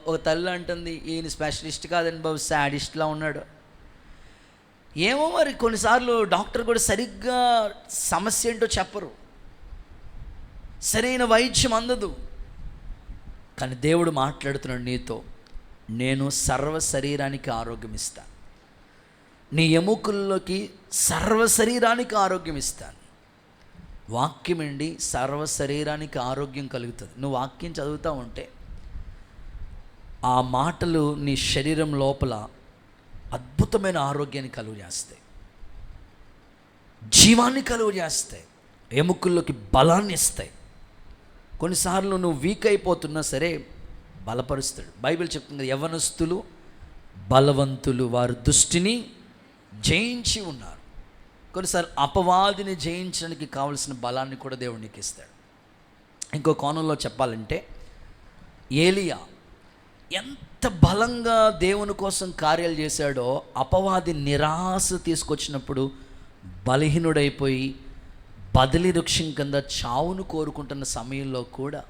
ఒక తల్లి అంటుంది, ఈయన స్పెషలిస్ట్ కాదండి బాబు, శాడిస్ట్లా ఉన్నాడు. ఏమో మరి, కొన్నిసార్లు డాక్టర్ కూడా సరిగ్గా సమస్య ఏంటో చెప్పరు, సరైన వైద్యం అందదు. కానీ దేవుడు మాట్లాడుతున్నాడు నీతో, నేను సర్వ శరీరానికి ఆరోగ్యం ఇస్తాను, నీ ఎముకల్లోకి సర్వ శరీరానికి ఆరోగ్యం ఇస్తాను. వాక్యం అండి, సర్వ శరీరానికి ఆరోగ్యం కలుగుతుంది. నువ్వు వాక్యం చదువుతూ ఉంటే ఆ మాటలు నీ శరీరం లోపల అద్భుతమైన ఆరోగ్యాన్ని కలుగజేస్తాయి. జీవాన్ని కలుగు చేస్తాయి, ఎముకల్లోకి బలాన్ని ఇస్తాయి. కొన్నిసార్లు నువ్వు వీక్ అయిపోతున్నా సరే బలపరుస్తాడు. బైబిల్ చెప్తుంది, యవ్వనస్తులు బలవంతులు, వారు దుష్టిని జయించి ఉన్నారు. కొన్నిసార్లు అపవాదిని జయించడానికి కావలసిన బలాన్ని కూడా దేవుడు నీకు ఇస్తాడు. ఇంకో కోణంలో చెప్పాలంటే, ఏలియా ఎంత బలంగా దేవుని కోసం కార్యాలు చేశాడో, అపవాది నిరాశ తీసుకొచ్చినప్పుడు బలహీనుడైపోయి బదిలీ వృక్షం కింద చావును కోరుకుంటున్న సమయంలో కూడా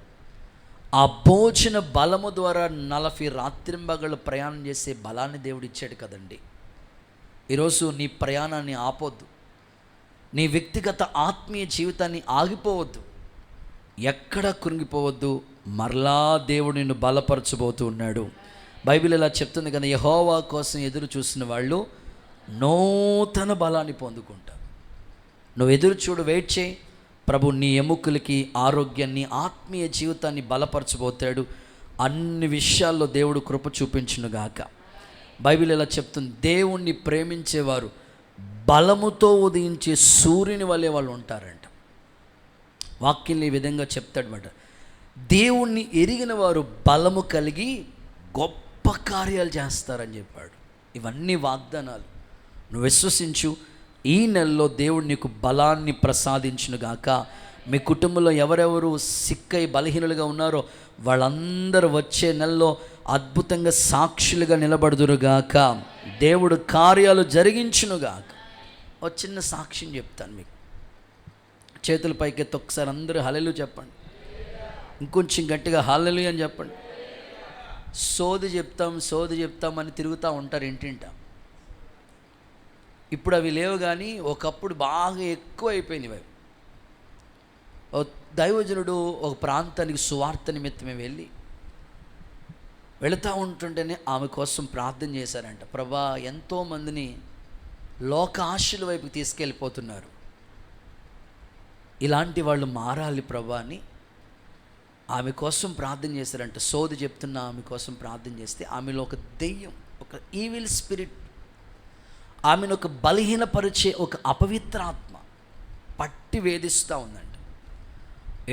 ఆ భోజన బలము ద్వారా 40 రాత్రింబగళ్ళు ప్రయాణం చేసే బలాన్ని దేవుడు ఇచ్చాడు కదండి. ఈరోజు నీ ప్రయాణాన్ని ఆపొద్దు, నీ వ్యక్తిగత ఆత్మీయ జీవితాన్ని ఆగిపోవద్దు, ఎక్కడ కృంగిపోవద్దు. మరలా దేవుడు నిన్ను బలపరచబోతూ ఉన్నాడు. బైబిల్ ఇలా చెప్తుంది కదా, యెహోవా కోసం ఎదురు చూసిన వాళ్ళు నూతన బలాన్ని పొందుకుంటారు. నువ్వు ఎదురు చూడు, వెయిట్ చేయి. ప్రభు నీ ఎముకలకి ఆరోగ్యాన్ని, ఆత్మీయ జీవితాన్ని బలపరచబోతాడు. అన్ని విషయాల్లో దేవుడు కృప చూపించునుగాక. బైబిల్ ఇలా చెప్తుంది, దేవుణ్ణి ప్రేమించేవారు బలముతో ఉదయించే సూర్యుని వలె వాళ్ళు ఉంటారంట. వాక్యం ఈ విధంగా చెప్తాడన్నమాట. దేవుణ్ణి ఎరిగిన వారు బలము కలిగి గొప్ప కార్యాలు చేస్తారని చెప్పాడు. ఇవన్నీ వాగ్దానాలు. నువ్వు విశ్వసించు. ఈ నెలలో దేవుడు నీకు బలాన్ని ప్రసాదించునుగాక. మీ కుటుంబంలో ఎవరెవరు సిక్కై బలహీనులుగా ఉన్నారో వాళ్ళందరూ వచ్చే నెలలో అద్భుతంగా సాక్షులుగా నిలబడుదురుగాక. దేవుడు కార్యాలు జరిగించునుగాక. ఒక చిన్న సాక్ష్యం చెప్తాను మీకు. చేతుల పైకెత్తి ఒకసారి అందరూ హల్లెలూయా చెప్పండి. ఇంకొంచెం గట్టిగా హల్లెలూయా అని చెప్పండి. సోది చెప్తామని తిరుగుతూ ఉంటారు ఇంటింట. ఇప్పుడు అవి లేవు, కానీ ఒకప్పుడు బాగా ఎక్కువ అయిపోయినాయి. దైవజనుడు ఒక ప్రాంతానికి సువార్త నిమిత్తమే వెళుతూ ఉంటుంటేనే ఆమె కోసం ప్రార్థన చేశారంట. ప్రభా, ఎంతోమందిని లోక ఆశల వైపు తీసుకెళ్ళిపోతున్నారు, ఇలాంటి వాళ్ళు మారాలి ప్రభా అని ఆమె కోసం ప్రార్థన చేశారంట. సోది చెప్తున్న ఆమె కోసం ప్రార్థన చేస్తే ఆమెలో ఒక దెయ్యం, ఒక ఈవిల్ స్పిరిట్, ఆమెను ఒక బలహీనపరిచే ఒక అపవిత్ర ఆత్మ పట్టి వేధిస్తూ ఉందంట.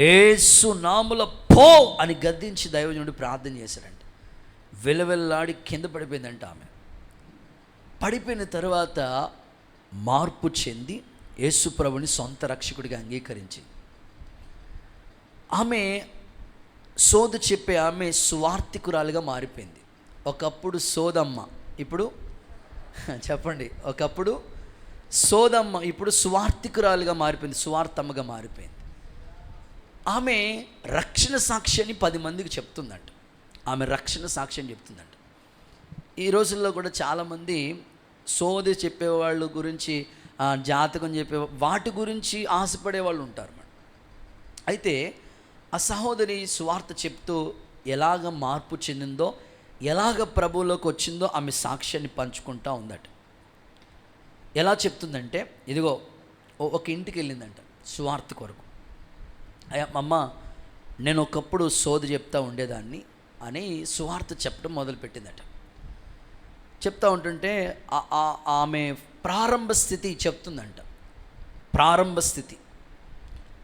యేసు నామములో పో అని గద్దించి దైవజనుడు ప్రార్థన చేశారంట. వెలవెల్లాడి కింద పడిపోయిందంట. ఆమె పడిపోయిన తర్వాత మార్పు చెంది యేసు ప్రభుని సొంత రక్షకుడిగా అంగీకరించింది. ఆమె సోద చెప్పే ఆమె సువార్తికురాలుగా మారిపోయింది. ఒకప్పుడు సోదమ్మ, ఇప్పుడు చెప్పండి, ఒకప్పుడు సోదమ్మ, ఇప్పుడు సువార్తికురాలుగా మారిపోయింది, సువార్తమ్మగా మారిపోయింది. ఆమె రక్షణ సాక్ష్యాన్ని 10 మందికి చెప్తుందంట. ఆమె రక్షణ సాక్ష్యం చెప్తుందంట. ఈ రోజుల్లో కూడా చాలామంది సోది చెప్పేవాళ్ళు గురించి, జాతకం చెప్పే వాటి గురించి ఆశపడే వాళ్ళు ఉంటారు. అయితే ఆ సహోదరి సువార్త చెప్తూ ఎలాగ మార్పు చెందిందో, ఎలాగ ప్రభువులోకి వచ్చిందో ఆమె సాక్ష్యాన్ని పంచుకుంటూ ఉందట. ఎలా చెప్తుందంటే, ఇదిగో ఒక ఇంటికి వెళ్ళిందంట సువార్త కొరకు. అయ్యా అమ్మ, నేను ఒకప్పుడు సోది చెప్తూ ఉండేదాన్ని అని సువార్త చెప్పడం మొదలుపెట్టిందట. చెప్తూ ఉంటుంటే ఆమె ప్రారంభ స్థితి చెప్తుందంట. ప్రారంభ స్థితి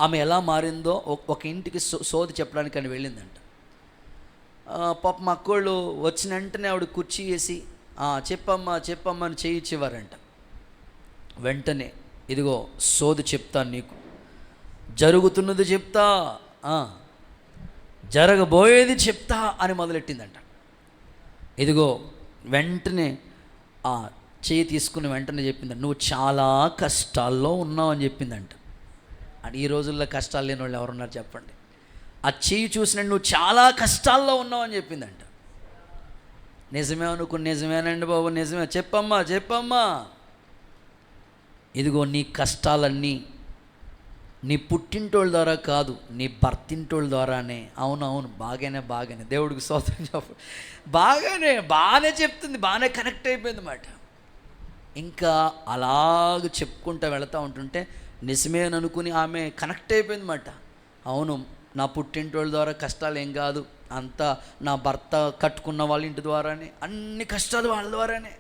ఆమె ఎలా మారిందో, ఒక ఇంటికి సోది చెప్పడానికి అని వెళ్ళిందంట. పాప మా అక్కోళ్ళు వచ్చిన వెంటనే ఆవిడ కుర్చీ వేసి చెప్పమ్మా అని చేయించేవారంట. వెంటనే ఇదిగో సోది చెప్తాను నీకు, జరుగుతున్నది చెప్తా, జరగబోయేది చెప్తా అని మొదలెట్టిందంట. ఇదిగో వెంటనే చేయి తీసుకుని వెంటనే చెప్పిందంట, నువ్వు చాలా కష్టాల్లో ఉన్నావు అని చెప్పిందంట. అని ఈ రోజుల్లో కష్టాలు లేని వాళ్ళు ఎవరున్నారు చెప్పండి? ఆ చెయ్యి చూసినట్టు నువ్వు చాలా కష్టాల్లో ఉన్నావు అని చెప్పిందంట. నిజమే అనుకుని, నిజమేనండి బాబు, నిజమే, చెప్పమ్మా. ఇదిగో నీ కష్టాలన్నీ నీ పుట్టింటోళ్ళ ద్వారా కాదు, నీ భర్తింటోళ్ళ ద్వారానే. అవునవును, బాగానే, దేవుడికి స్తోత్రం చెప్పు. బాగానే చెప్తుంది, బాగానే కనెక్ట్ అయిపోయింది అన్నమాట. ఇంకా అలాగ చెప్పుకుంటూ వెళుతూ ఉంటుంటే నిజమేననుకుని ఆమె కనెక్ట్ అయిపోయింది అన్నమాట. అవును, నా పుట్టింటోళ్ళ ద్వారా కష్టాలు ఏం కాదు, అంతా నా భర్త కట్టుకున్న వాళ్ళ ఇంటి ద్వారానే, అన్ని కష్టాలు వాళ్ళ ద్వారానే.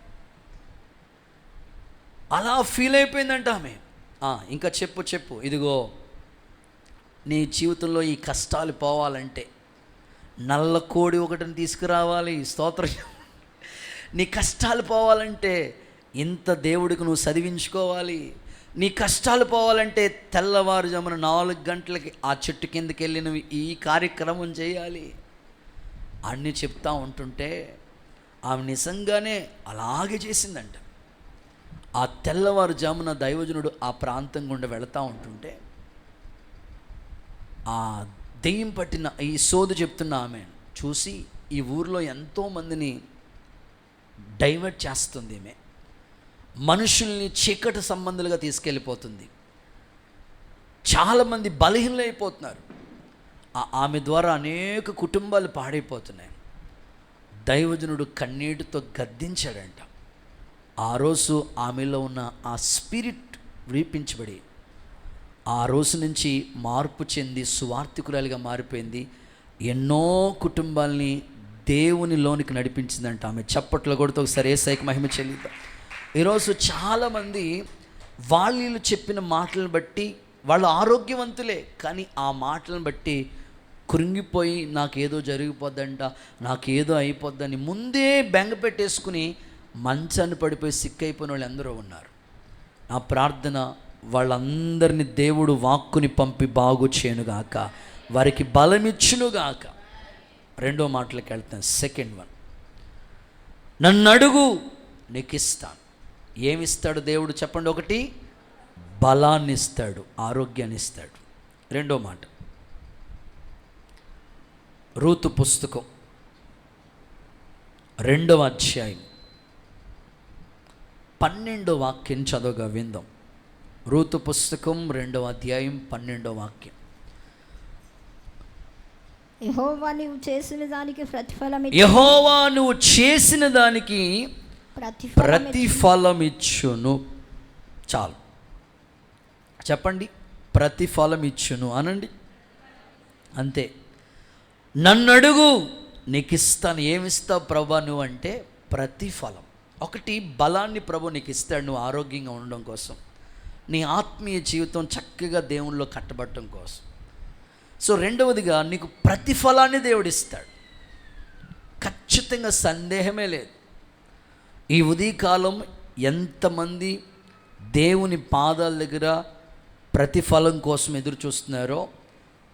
అలా ఫీల్ అయిపోయిందంట ఆమె. ఇంకా చెప్పు ఇదిగో నీ జీవితంలో ఈ కష్టాలు పోవాలంటే నల్ల కోడి ఒకటిని తీసుకురావాలి. స్తోత్రం. నీ కష్టాలు పోవాలంటే ఇంత దేవుడికి నువ్వు చదివించుకోవాలి. నీ కష్టాలు పోవాలంటే తెల్లవారుజామున 4 గంటలకి ఆ చెట్టు కిందకి వెళ్ళి నువ్వు ఈ కార్యక్రమం చేయాలి అన్నీ చెప్తా ఉంటుంటే ఆమె నిజంగానే అలాగే చేసిందంట. ఆ తెల్లవారుజామున దైవజనుడు ఆ ప్రాంతం గుండా వెళతా ఉంటుంటే ఆ దెయ్యం పట్టిన ఈ సోదు చెప్తున్న ఆమె చూసి ఈ ఊరిలో ఎంతోమందిని డైవర్ట్ చేస్తుంది. ఈమె మనుషుల్ని చీకటి సంబంధులుగా తీసుకెళ్ళిపోతుంది. చాలామంది బలహీనలైపోతున్నారు. ఆమె ద్వారా అనేక కుటుంబాలు పాడైపోతున్నాయి. దైవజనుడు కన్నీటితో గద్దించాడంట. ఆ రోజు ఆమెలో ఉన్న ఆ స్పిరిట్ విడిపించబడి ఆ రోజు నుంచి మార్పు చెంది సువార్థికురాలిగా మారిపోయింది. ఎన్నో కుటుంబాల్ని దేవునిలోనికి నడిపించిందంట. ఆమె చప్పట్లో కొడుతూ ఒకసారి యేసయ్యకి మహిమ చెల్లిద్దాం. ఈరోజు చాలామంది వాళ్ళు చెప్పిన మాటలను బట్టి వాళ్ళు ఆరోగ్యవంతులే, కానీ ఆ మాటలను బట్టి కృంగిపోయి నాకేదో జరిగిపోద్దంట, నాకేదో అయిపోద్దని ముందే బెంగ పెట్టేసుకుని మంచాన్ని పడిపోయి సిక్కైపోయిన వాళ్ళు ఎందరో ఉన్నారు. నా ప్రార్థన వాళ్ళందరినీ దేవుడు వాక్కుని పంపి బాగు చేయనుగాక, వారికి బలమిచ్చునుగాక. రెండో మాటలకు వెళ్తాను. సెకండ్ వన్, నన్ను అడుగు నీకు ఇస్తాను. ఏమిస్తాడు దేవుడు చెప్పండి? ఒకటి, బలాన్ని ఇస్తాడు, ఆరోగ్యాన్ని ఇస్తాడు. రెండో మాట, రూతు పుస్తకం 2వ అధ్యాయం 12వ వాక్యం చదవగా విందాం. రూతు పుస్తకం 2వ అధ్యాయం 12వ వాక్యం. యెహోవా నువ్వు చేసిన దానికి ప్రతిఫలమిచ్చును. చాలు చెప్పండి, ప్రతిఫలమిచ్చును అనండి. అంతే. నన్ను అడుగు నీకు ఇస్తాను. ఏమిస్తావు ప్రభా నువ్వు అంటే ప్రతిఫలం. ఒకటి, బలాన్ని ప్రభు నీకు ఇస్తాడు నువ్వు ఆరోగ్యంగా ఉండడం కోసం, నీ ఆత్మీయ జీవితం చక్కగా దేవునిలో కట్టబడటం కోసం. సో రెండవదిగా నీకు ప్రతిఫలాన్ని దేవుడు ఇస్తాడు, ఖచ్చితంగా, సందేహమే లేదు. ఈ ఉదయకాలం ఎంతమంది దేవుని పాదాల దగ్గర ప్రతిఫలం కోసం ఎదురు చూస్తున్నారో,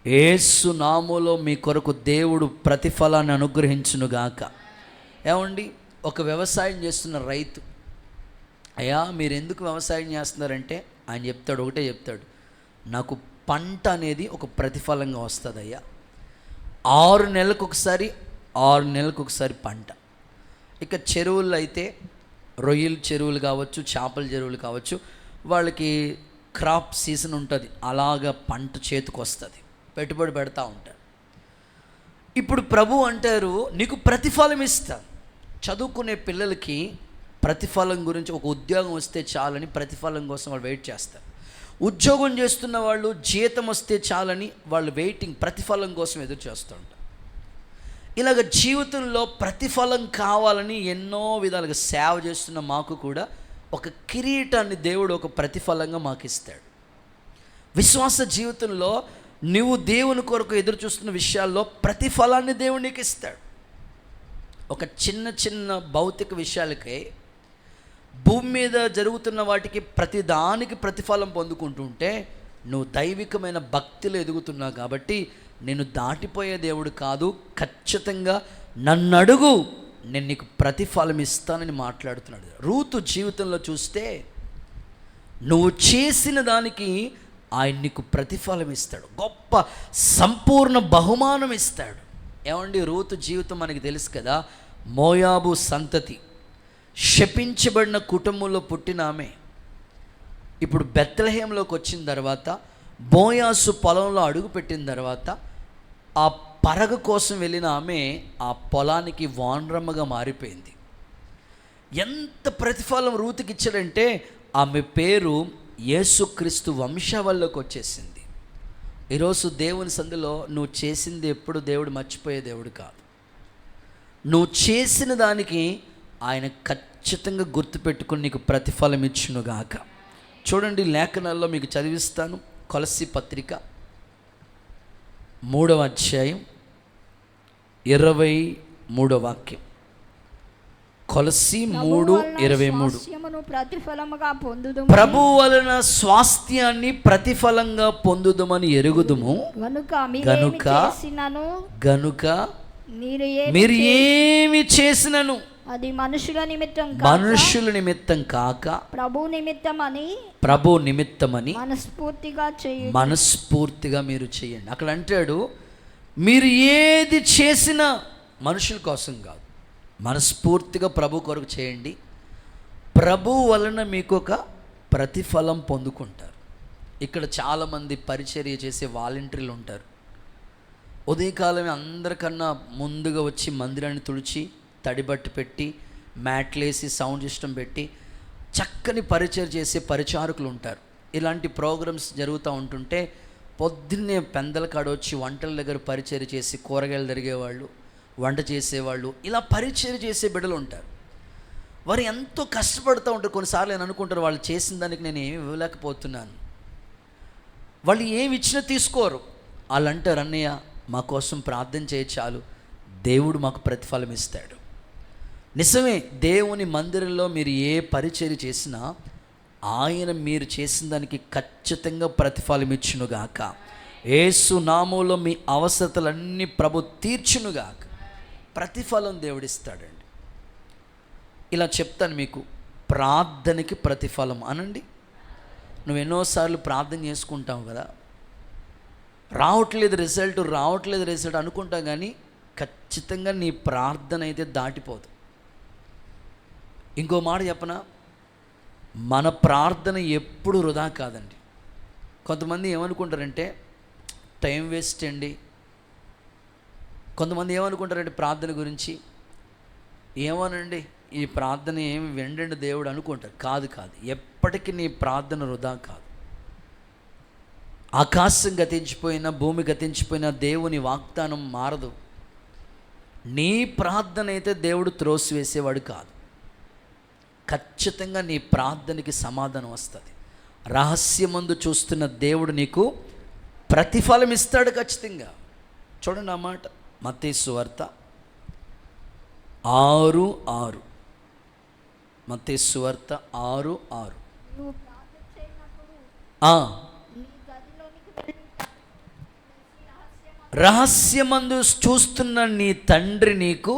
యేసు నామములో మీ కొరకు దేవుడు ప్రతిఫలాన్ని అనుగ్రహించునుగాక. ఏమండి, ఒక వ్యవసాయం చేస్తున్న రైతు, అయ్యా మీరు ఎందుకు వ్యవసాయం చేస్తున్నారంటే ఆయన చెప్తాడు, ఒకటే చెప్తాడు, నాకు పంట అనేది ఒక ప్రతిఫలంగా వస్తుంది అయ్యా. 6 నెలలకు ఒకసారి పంట. ఇక చెరువుల్లో అయితే రొయ్యల చెరువులు కావచ్చు, చేపల చెరువులు కావచ్చు, వాళ్ళకి క్రాప్ సీజన్ ఉంటుంది, అలాగా పంట చేతికి వస్తుంది, పెట్టుబడి పెడతా ఉంటారు. ఇప్పుడు ప్రభు అంటారు నీకు ప్రతిఫలం ఇస్తా. చదువుకునే పిల్లలకి ప్రతిఫలం గురించి, ఒక ఉద్యోగం వస్తే చాలని ప్రతిఫలం కోసం వాళ్ళు వెయిట్ చేస్తారు. ఉద్యోగం చేస్తున్న వాళ్ళు జీతం వస్తే చాలని వాళ్ళు వెయిటింగ్, ప్రతిఫలం కోసం ఎదురు చేస్తూ ఉంటారు. ఇలాగ జీవితంలో ప్రతిఫలం కావాలని ఎన్నో విధాలుగా సేవ చేస్తున్న మాకు కూడా ఒక కిరీటాన్ని దేవుడు ఒక ప్రతిఫలంగా మాకు ఇస్తాడు. విశ్వాస జీవితంలో నువ్వు దేవుని కొరకు ఎదురు చూస్తున్న విషయాల్లో ప్రతిఫలాన్ని దేవుడు నీకు ఇస్తాడు. ఒక చిన్న చిన్న భౌతిక విషయాలకే, భూమి మీద జరుగుతున్న వాటికి ప్రతిదానికి ప్రతిఫలం పొందుకుంటుంటే నువ్వు దైవికమైన భక్తిలో ఎదుగుతున్నావు కాబట్టి నేను దాటిపోయే దేవుడు కాదు, ఖచ్చితంగా నన్ను అడుగు నేను నీకు ప్రతిఫలం ఇస్తానని మాట్లాడుతున్నాడు. రూతు జీవితంలో చూస్తే నువ్వు చేసిన దానికి ఆయన నీకు ప్రతిఫలం ఇస్తాడు, గొప్ప సంపూర్ణ బహుమానం ఇస్తాడు. ఏమండి, రూతు జీవితం మనకి తెలుసు కదా, మోయాబు సంతతి, శపించబడిన కుటుంబంలో పుట్టిన ఆమె. ఇప్పుడు బెత్లెహేంలోకి వచ్చిన తర్వాత, బోయాసు పొలంలో అడుగు పెట్టిన తర్వాత, ఆ పరగ కోసం వెళ్ళిన ఆమె ఆ పొలానికి వానరమ్మగా మారిపోయింది. ఎంత ప్రతిఫలం రూతుకి ఇచ్చాడంటే ఆమె పేరు యేసుక్రీస్తు వంశావళిలోకి వచ్చేసింది. ఈరోజు దేవుని సందులో నువ్వు చేసింది ఎప్పుడు దేవుడు మర్చిపోయే దేవుడు కాదు. నువ్వు చేసిన దానికి ఆయన ఖచ్చితంగా గుర్తుపెట్టుకుని నీకు ప్రతిఫలం ఇచ్చునుగాక. చూడండి, లేఖనాల్లో మీకు చదివిస్తాను. కొలస్సీ పత్రిక 3వ అధ్యాయం 23వ వాక్యం. కొలస్సీ 3:23. ప్రతిఫలముగా పొందుదు, ప్రభు వలన స్వాస్థ్యాన్ని ప్రతిఫలంగా పొందుదమని ఎరుగుదుము. గనుక మీరు ఏమి చేసినను అది మనుషుల నిమిత్తం కాక ప్రభు నిమిత్తమని మనస్ఫూర్తిగా మీరు చేయండి. అక్కడ అంటాడు, మీరు ఏది చేసినా మనుషుల కోసం కాదు, మనస్ఫూర్తిగా ప్రభు కొరకు చేయండి. ప్రభు వలన మీకు ఒక ప్రతిఫలం పొందుకుంటారు. ఇక్కడ చాలామంది పరిచర్య చేసే వాలంటీర్లు ఉంటారు. ఉదయకాలమే అందరికన్నా ముందుగా వచ్చి మందిరాన్ని తుడిచి తడిబట్టు పెట్టి మ్యాట్లేసి సౌండ్ సిస్టమ్ పెట్టి చక్కని పరిచర్య చేసే పరిచారకులు ఉంటారు. ఇలాంటి ప్రోగ్రామ్స్ జరుగుతూ ఉంటుంటే పొద్దున్నే పెందల కాడ వచ్చి వంటల దగ్గర పరిచర్య చేసి కూరగాయలు తరిగేవాళ్ళు, వంట చేసేవాళ్ళు, ఇలా పరిచర్య చేసే బిడ్డలు ఉంటారు. వారు ఎంతో కష్టపడుతూ ఉంటారు. కొన్నిసార్లు నేను అనుకుంటారు, వాళ్ళు చేసిన దానికి నేను ఏమి ఇవ్వలేకపోతున్నాను. వాళ్ళు ఏమి ఇచ్చినా తీసుకోరు. వాళ్ళు అంటారు, అన్నయ్య మా కోసం ప్రార్థన చేయ చాలు, దేవుడు మాకు ప్రతిఫలం ఇస్తాడు. నిజమే, దేవుని మందిరంలో మీరు ఏ పరిచర్య చేసినా ఆయన మీరు చేసిన దానికి ఖచ్చితంగా ప్రతిఫలం ఇచ్చునుగాక. యేసు నామములో మీ అవసరతలన్నీ ప్రభు తీర్చునుగాక. ప్రతిఫలం దేవుడిస్తాడండి. ఇలా చెప్తాను మీకు, ప్రార్థనకి ప్రతిఫలం అనండి. నువ్వు ఎన్నోసార్లు ప్రార్థన చేసుకుంటావు కదా, రావట్లేదు రిజల్ట్ అనుకుంటాం, కానీ ఖచ్చితంగా నీ ప్రార్థన అయితే దాటిపోదు. ఇంకో మాట చెప్పనా, మన ప్రార్థన ఎప్పుడు వృధా కాదండి. కొంతమంది ఏమనుకుంటారంటే టైం వేస్ట్ అండి. కొంతమంది ఏమనుకుంటారంటే ప్రార్థన గురించి, ఏమోనండి ఈ ప్రార్థన ఏమి వెండండి దేవుడు అనుకుంటారు. కాదు, ఎప్పటికీ నీ ప్రార్థన వృధా కాదు. ఆకాశం గతించిపోయినా, భూమి గతించిపోయినా దేవుని వాగ్దానం మారదు. నీ ప్రార్థన అయితే దేవుడు త్రోసివేసేవాడు కాదు. ఖచ్చితంగా నీ ప్రార్థనకి సమాధానం వస్తుంది. రహస్యమందు చూస్తున్న దేవుడు నీకు ప్రతిఫలం ఇస్తాడు ఖచ్చితంగా. చూడండి ఆ మాట, మత్తయి సువార్త 6:6. మత్తయి సువార్త 6:6. రహస్యమందు చూస్తున్న నీ తండ్రి నీకు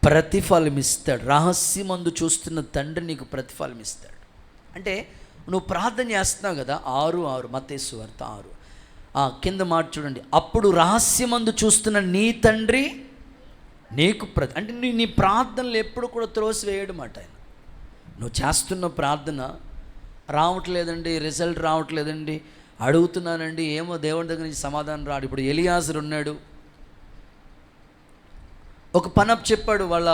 ప్రతిఫలం ఇస్తాడు. రహస్యమందు చూస్తున్న తండ్రి నీకు ప్రతిఫలం ఇస్తాడు. అంటే నువ్వు ప్రార్థన చేస్తున్నావు కదా, 6:6 మత్తయి సువార్త 6. కింద మాట చూడండి, అప్పుడు రహస్యమందు చూస్తున్న నీ తండ్రి నీకు అంటే నీ ప్రార్థనలు ఎప్పుడు కూడా త్రోసివేయడం మాట. ఆయన నువ్వు చేస్తున్న ప్రార్థన రావట్లేదండి, రిజల్ట్ రావట్లేదండి, అడుగుతున్నానండి, ఏమో దేవుడి దగ్గర నుంచి సమాధానం రాడు. ఇప్పుడు ఎలియాజరు ఉన్నాడు, ఒక పనప్ చెప్పాడు వాళ్ళ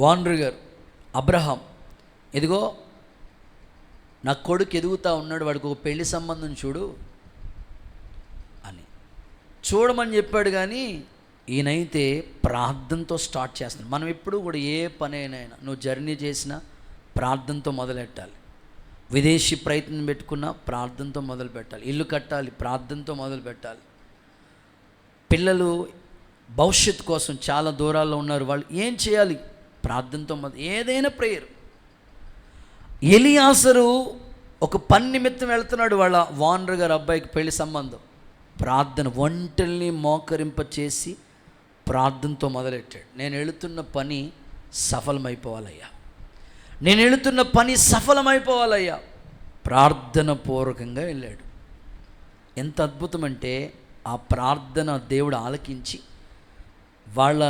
ఓనర్ గారు, అబ్రహాం, ఇదిగో నా కొడుకు ఎదుగుతూ ఉన్నాడు, వాడికి ఒక పెళ్లి సంబంధం చూడు అని చూడమని చెప్పాడు. కానీ ఈయనైతే ప్రార్థనతో స్టార్ట్ చేస్తున్నాడు. మనం ఎప్పుడు కూడా ఏ పనైనా నువ్వు జర్నీ చేసినా ప్రార్థనతో మొదలెట్టాలి. విదేశీ ప్రయత్నం పెట్టుకున్నా ప్రార్థనతో మొదలు పెట్టాలి. ఇల్లు కట్టాలి, ప్రార్థనతో మొదలు పెట్టాలి. పిల్లలు భవిష్యత్తు కోసం చాలా దూరాల్లో ఉన్నారు, వాళ్ళు ఏం చేయాలి? ప్రార్థనతో ఏదైనా ప్రేయర్. ఎలియాజరు ఒక పని నిమిత్తం వెళ్తున్నాడు, వాళ్ళ ఓనర్ గారు అబ్బాయికి పెళ్లి సంబంధం. ప్రార్థన, ఒంటల్ని మోకరింప చేసి ప్రార్థనతో మొదలెట్టాడు. నేను వెళుతున్న పని సఫలమైపోవాలయ్యా, నేను వెళుతున్న పని సఫలమైపోవాలయ్యా, ప్రార్థన పూర్వకంగా వెళ్ళాడు. ఎంత అద్భుతమంటే ఆ ప్రార్థన దేవుడు ఆలకించి వాళ్ళ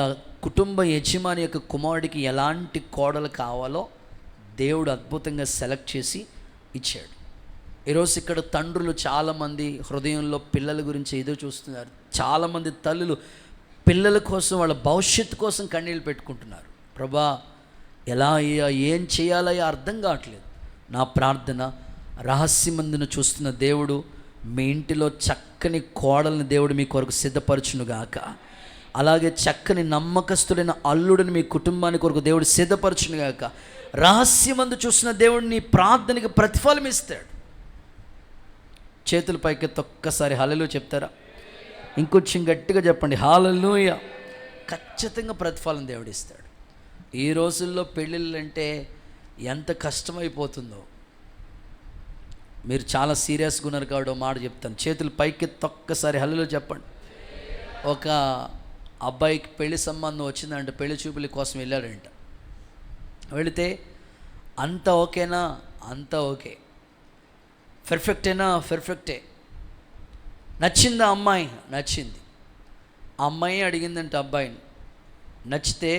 కుటుంబ యజమాని యొక్క కుమారుడికి ఎలాంటి కోడలు కావాలో దేవుడు అద్భుతంగా సెలెక్ట్ చేసి ఇచ్చాడు. ఈరోజు ఇక్కడ తండ్రులు చాలామంది హృదయంలో పిల్లల గురించి ఎదురు చూస్తున్నారు. చాలామంది తల్లులు పిల్లల కోసం, వాళ్ళ భవిష్యత్తు కోసం కన్నీళ్ళు పెట్టుకుంటున్నారు. ప్రభా ఎలా ఏం చేయాలయ్యా అర్థం కావట్లేదు. నా ప్రార్థన, రహస్యమందున చూస్తున్న దేవుడు మీ ఇంటిలో చక్కని కోడల్ని దేవుడు మీ కొరకు సిద్ధపరచునుగాక. అలాగే చక్కని నమ్మకస్తుడైన అల్లుడిని మీ కుటుంబానికి కొరకు దేవుడు సిద్ధపరచును గాక. రహస్యమందు చూసిన దేవుడు నీ ప్రార్థనకి ప్రతిఫలం ఇస్తాడు. చేతుల పైకి ఒక్కసారి హల్లెలూయా చెప్తారా? ఇంకొంచెం గట్టిగా చెప్పండి, హల్లెలూయా. ఖచ్చితంగా ప్రతిఫలం దేవుడు ఇస్తాడు. ఈ రోజుల్లో పెళ్ళిళ్ళు అంటే ఎంత కష్టమైపోతుందో. మీరు చాలా సీరియస్గా ఉన్నారు కాబట్టి ఒక మాట చెప్తాను. చేతులు పైకి ఒక్కసారి హల్లెలూయా చెప్పండి. ఒక అబ్బాయికి పెళ్లి సంబంధం వచ్చిందంటే పెళ్లి చూపుల కోసం వెళ్ళాడంట. వెళితే అంత ఓకేనా? అంత ఓకే. పర్ఫెక్టేనా? పర్ఫెక్టే. నచ్చిందా అమ్మాయి? నచ్చింది. అమ్మాయి అడిగిందంటే అబ్బాయిని, నచ్చితే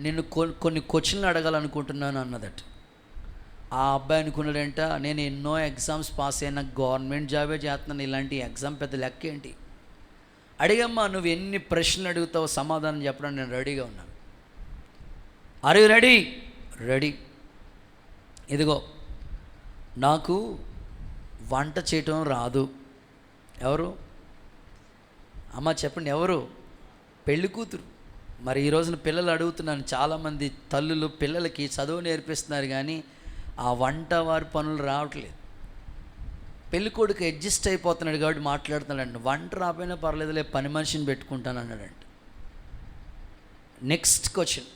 నేను కొన్ని క్వశ్చన్లు అడగాలనుకుంటున్నాను అన్నదట. ఆ అబ్బాయి అనుకున్నాడంట, నేను ఎన్నో ఎగ్జామ్స్ పాస్ అయినా గవర్నమెంట్ జాబే చేస్తున్నాను, ఇలాంటి ఎగ్జామ్ పెద్ద లెక్క ఏంటి? అడిగమ్మా, నువ్వు ఎన్ని ప్రశ్నలు అడుగుతావో సమాధానం చెప్పడానికి నేను రెడీగా ఉన్నాను. Are you ready? రెడీ. ఇదిగో నాకు వంట చేయటం రాదు. ఎవరు? అమ్మ చెప్పండి, ఎవరు? పెళ్ళి కూతురు. మరి ఈ రోజున పిల్లలు అడుగుతున్నాను, చాలామంది తల్లులు పిల్లలకి చదువు నేర్పిస్తున్నారు కానీ ఆ వంట వారి పనులు రావట్లేదు. పెళ్ళి కొడుకు అడ్జస్ట్ అయిపోతున్నాడు కాబట్టి మాట్లాడుతున్నాడు. వంట రాపోయినా పర్లేదులే, పని మనిషిని పెట్టుకుంటాను అన్నాడంట. నెక్స్ట్ క్వశ్చన్,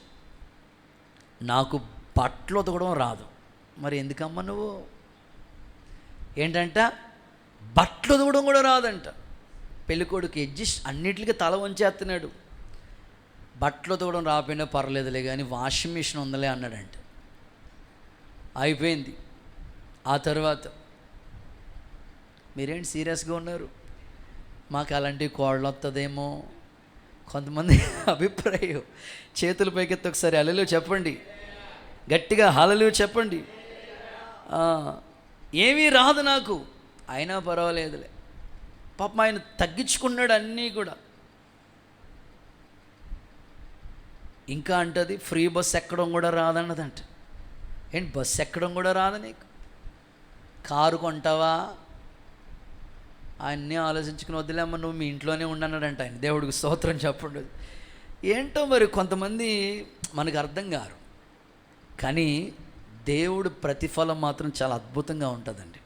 నాకు బట్టలు ఉతకడం రాదు. మరి ఎందుకమ్మా నువ్వు? ఏంటంట? బట్టలు ఉతకడం కూడా రాదంట. పెళ్ళి కొడుకు అడ్జస్ట్ అన్నిటికీ తల వంచేస్తున్నాడు. బట్టలు ఉతకడం రాపోయినా పర్లేదులే కానీ వాషింగ్ మిషన్ ఉందలే అన్నాడంట. అయిపోయింది. ఆ తర్వాత మీరేంటి సీరియస్గా ఉన్నారు? మాకు అలాంటి కోడలు వస్తుందేమో కొంతమంది అభిప్రాయం. చేతుల పైకెత్తి ఒకసారి హల్లెలూయా చెప్పండి, గట్టిగా హల్లెలూయా చెప్పండి. ఏమీ రాదు నాకు, అయినా పర్వాలేదులే. పాపం ఆయన తగ్గించుకున్నాడు అన్నీ కూడా. ఇంకా అంటది ఫ్రీ బస్ ఎక్కడం కూడా రాదన్నదంట. ఏంటి బస్సు ఎక్కడం కూడా రాదు నీకు? కారు కొంటావా? ఆయన్ని ఆలోచించుకుని వద్దులేమ్మ నువ్వు మీ ఇంట్లోనే ఉండన్నాడంట ఆయన. దేవుడికి స్తోత్రం చెప్పండి. ఏంటో మరి కొంతమంది మనకు అర్థం కారు, కానీ దేవుడు ప్రతిఫలం మాత్రం చాలా అద్భుతంగా ఉంటుందండి.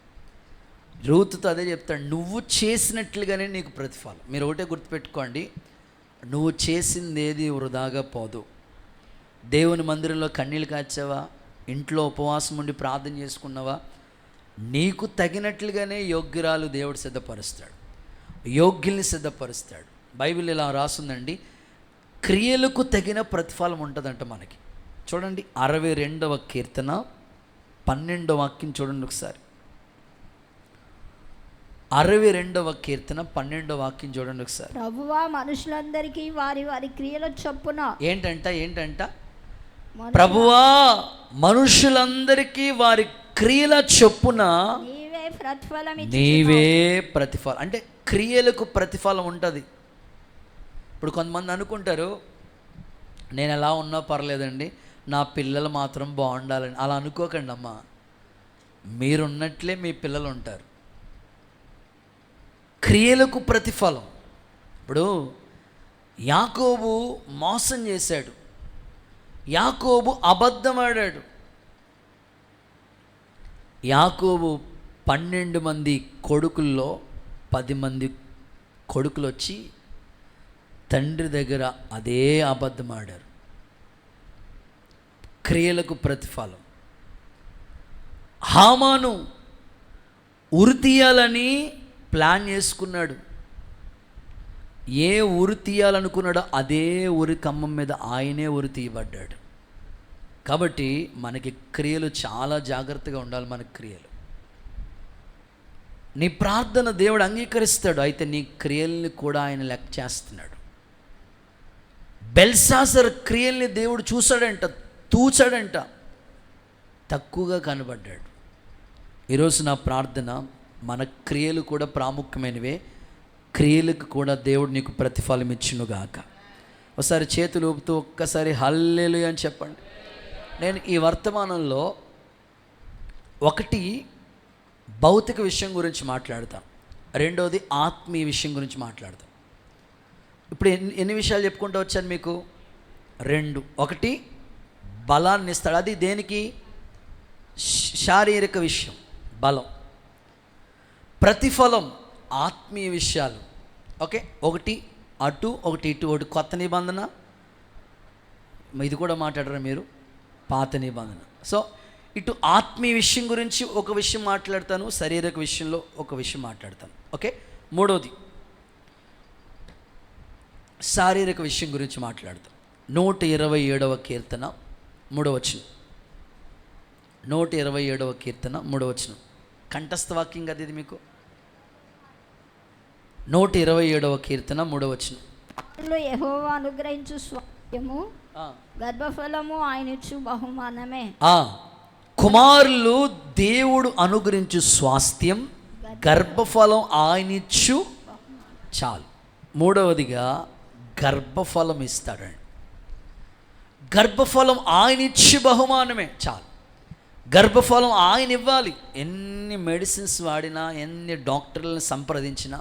రూతుతో అదే చెప్తాడు, నువ్వు చేసినట్లుగానే నీకు ప్రతిఫలం. మీరు ఒకటే గుర్తుపెట్టుకోండి, నువ్వు చేసింది ఏది వృధాగా పోదు. దేవుని మందిరంలో కన్నీళ్ళు కాచావా? ఇంట్లో ఉపవాసం ఉండి ప్రార్థన చేసుకున్నావా? నీకు తగినట్లుగానే యోగ్యురాలు దేవుడు సిద్ధపరుస్తాడు, యోగ్యుల్ని సిద్ధపరుస్తాడు. బైబిల్ ఇలా రాస్తుందండి, క్రియలకు తగిన ప్రతిఫలం ఉంటుందంట మనకి. చూడండి 62వ కీర్తన 12వ వాక్యం చూడండి ఒకసారి. 62వ కీర్తన 12వ వాక్యం చూడండి ఒకసారి. ప్రభువా మనుషులందరికీ వారి వారి క్రియల చొప్పున. ఏంటంట? ప్రభువా మనుషులందరికీ వారి క్రియల చొప్పున నీవే ప్రతిఫలం. అంటే క్రియలకు ప్రతిఫలం ఉంటుంది. ఇప్పుడు కొంతమంది అనుకుంటారు, నేను ఎలా ఉన్నా పర్లేదండి, నా పిల్లలు మాత్రం బాగుండాలని. అలా అనుకోకండి అమ్మా, మీరున్నట్లే మీ పిల్లలు ఉంటారు. క్రియలకు ప్రతిఫలం. ఇప్పుడు యాకోబు మోసం చేశాడు, యాకోబు అబద్ధమాడాడు. యాకోబు 12 మంది కొడుకుల్లో 10 మంది కొడుకులు వచ్చి తండ్రి దగ్గర అదే అబద్ధం ఆడారు. క్రియలకు ప్రతిఫలం. హామాను ఉరి తీయాలని ప్లాన్ చేసుకున్నాడు. ఏ ఉరి తీయాలనుకున్నాడో అదే ఉరి కమ్మం మీద ఆయనే ఉరి తీయబడ్డాడు. కాబట్టి మనకి క్రియలు చాలా జాగ్రత్తగా ఉండాలి. మన క్రియలు, నీ ప్రార్థన దేవుడు అంగీకరిస్తాడు, అయితే నీ క్రియల్ని కూడా ఆయన లెక్క చేస్తున్నాడు. బెల్షాజర్ క్రియల్ని దేవుడు చూశాడంట, తూచాడంట, తక్కువగా కనబడ్డాడు. ఈరోజు నా ప్రార్థన, మన క్రియలు కూడా ప్రాముఖ్యమైనవే, క్రియలకు కూడా దేవుడు నీకు ప్రతిఫలం ఇచ్చునుగాక. ఒకసారి చేతులు ఊపుతూ ఒక్కసారి హల్లెలూయా అని చెప్పండి. నేను ఈ వర్తమానంలో ఒకటి భౌతిక విషయం గురించి మాట్లాడతాను, రెండవది ఆత్మీయ విషయం గురించి మాట్లాడతాను. ఇప్పుడు ఎన్ని విషయాలు చెప్పుకుంటూ వచ్చాను మీకు? 2. ఒకటి బలాన్ని ఇస్తాడు, అది దేనికి? శారీరక విషయం, బలం. ప్రతిఫలం ఆత్మీయ విషయాలు. ఓకే, ఒకటి అటు ఒకటి ఇటు. ఒకటి కొత్త నిబంధన, ఇది కూడా మాట్లాడరా మీరు, పాత నిబంధన. సో ఇటు ఆత్మీయ విషయం గురించి ఒక విషయం మాట్లాడతాను, శారీరక విషయంలో ఒక విషయం మాట్లాడతాను. ఓకే, మూడోది శారీరక విషయం గురించి మాట్లాడతాం. 127వ కీర్తన 3వ వచనం. 127వ కీర్తన 3వ వచనం. కంఠస్థ వాక్యం కదా ఇది మీకు. 127వ కీర్తన 3వ వచనం. యెహోవా అనుగ్రహించు స్వాస్థ్యము, గర్భఫలము ఆయనిచ్చు బహుమానమే. కుమారులు దేవుడు అనుగ్రహించు స్వాస్థ్యం, గర్భఫలం ఆయనిచ్చు చాలు. మూడవదిగా గర్భఫలం ఇస్తాడండి. గర్భఫలం ఆయన ఇచ్చి బహుమానమే చాలు. గర్భఫలం ఆయన ఇవ్వాలి. ఎన్ని మెడిసిన్స్ వాడినా, ఎన్ని డాక్టర్లను సంప్రదించినా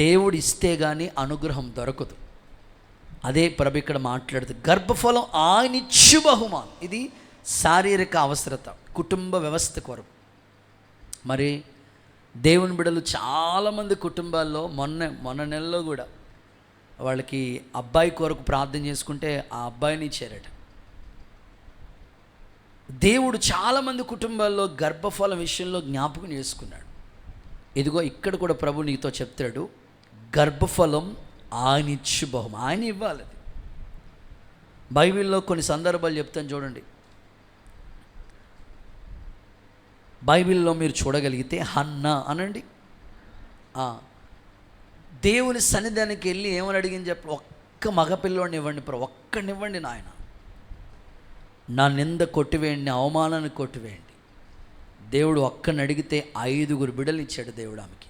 దేవుడు ఇస్తే కానీ అనుగ్రహం దొరకదు. అదే ప్రభు ఇక్కడ మాట్లాడుతుంది, గర్భఫలం ఆయన ఇచ్చి బహుమానం. ఇది శారీరక అవసరత, కుటుంబ వ్యవస్థ కొరకు. మరి దేవుని బిడ్డలు చాలామంది కుటుంబాల్లో మొన్న నెలలో కూడా వాళ్ళకి అబ్బాయి కొరకు ప్రార్థన చేసుకుంటే ఆ అబ్బాయిని ఇచ్చారట. దేవుడు చాలామంది కుటుంబాల్లో గర్భఫలం విషయంలో జ్ఞాపకం చేసుకున్నాడు. ఇదిగో ఇక్కడ కూడా ప్రభు నీతో చెప్తాడు, గర్భఫలం ఆయన ఇచ్చు బహుమానం, ఆయన ఇవ్వాలి. అది బైబిల్లో కొన్ని సందర్భాలు చెప్తాను చూడండి. బైబిల్లో మీరు చూడగలిగితే హన్నా అనండి, దేవుని సన్నిధానికి వెళ్ళి ఏమని అడిగింది చెప్ప, ఒక్క మగపిల్లోడిని ఇవ్వండి ప్రభు, ఒక్కడినివ్వండి నాయన, నా నింద కొట్టివేయండి, అవమానాన్ని కొట్టివేయండి. దేవుడు ఒక్కడిని అడిగితే 5 బిడ్డలు ఇచ్చాడు దేవుడు ఆమెకి.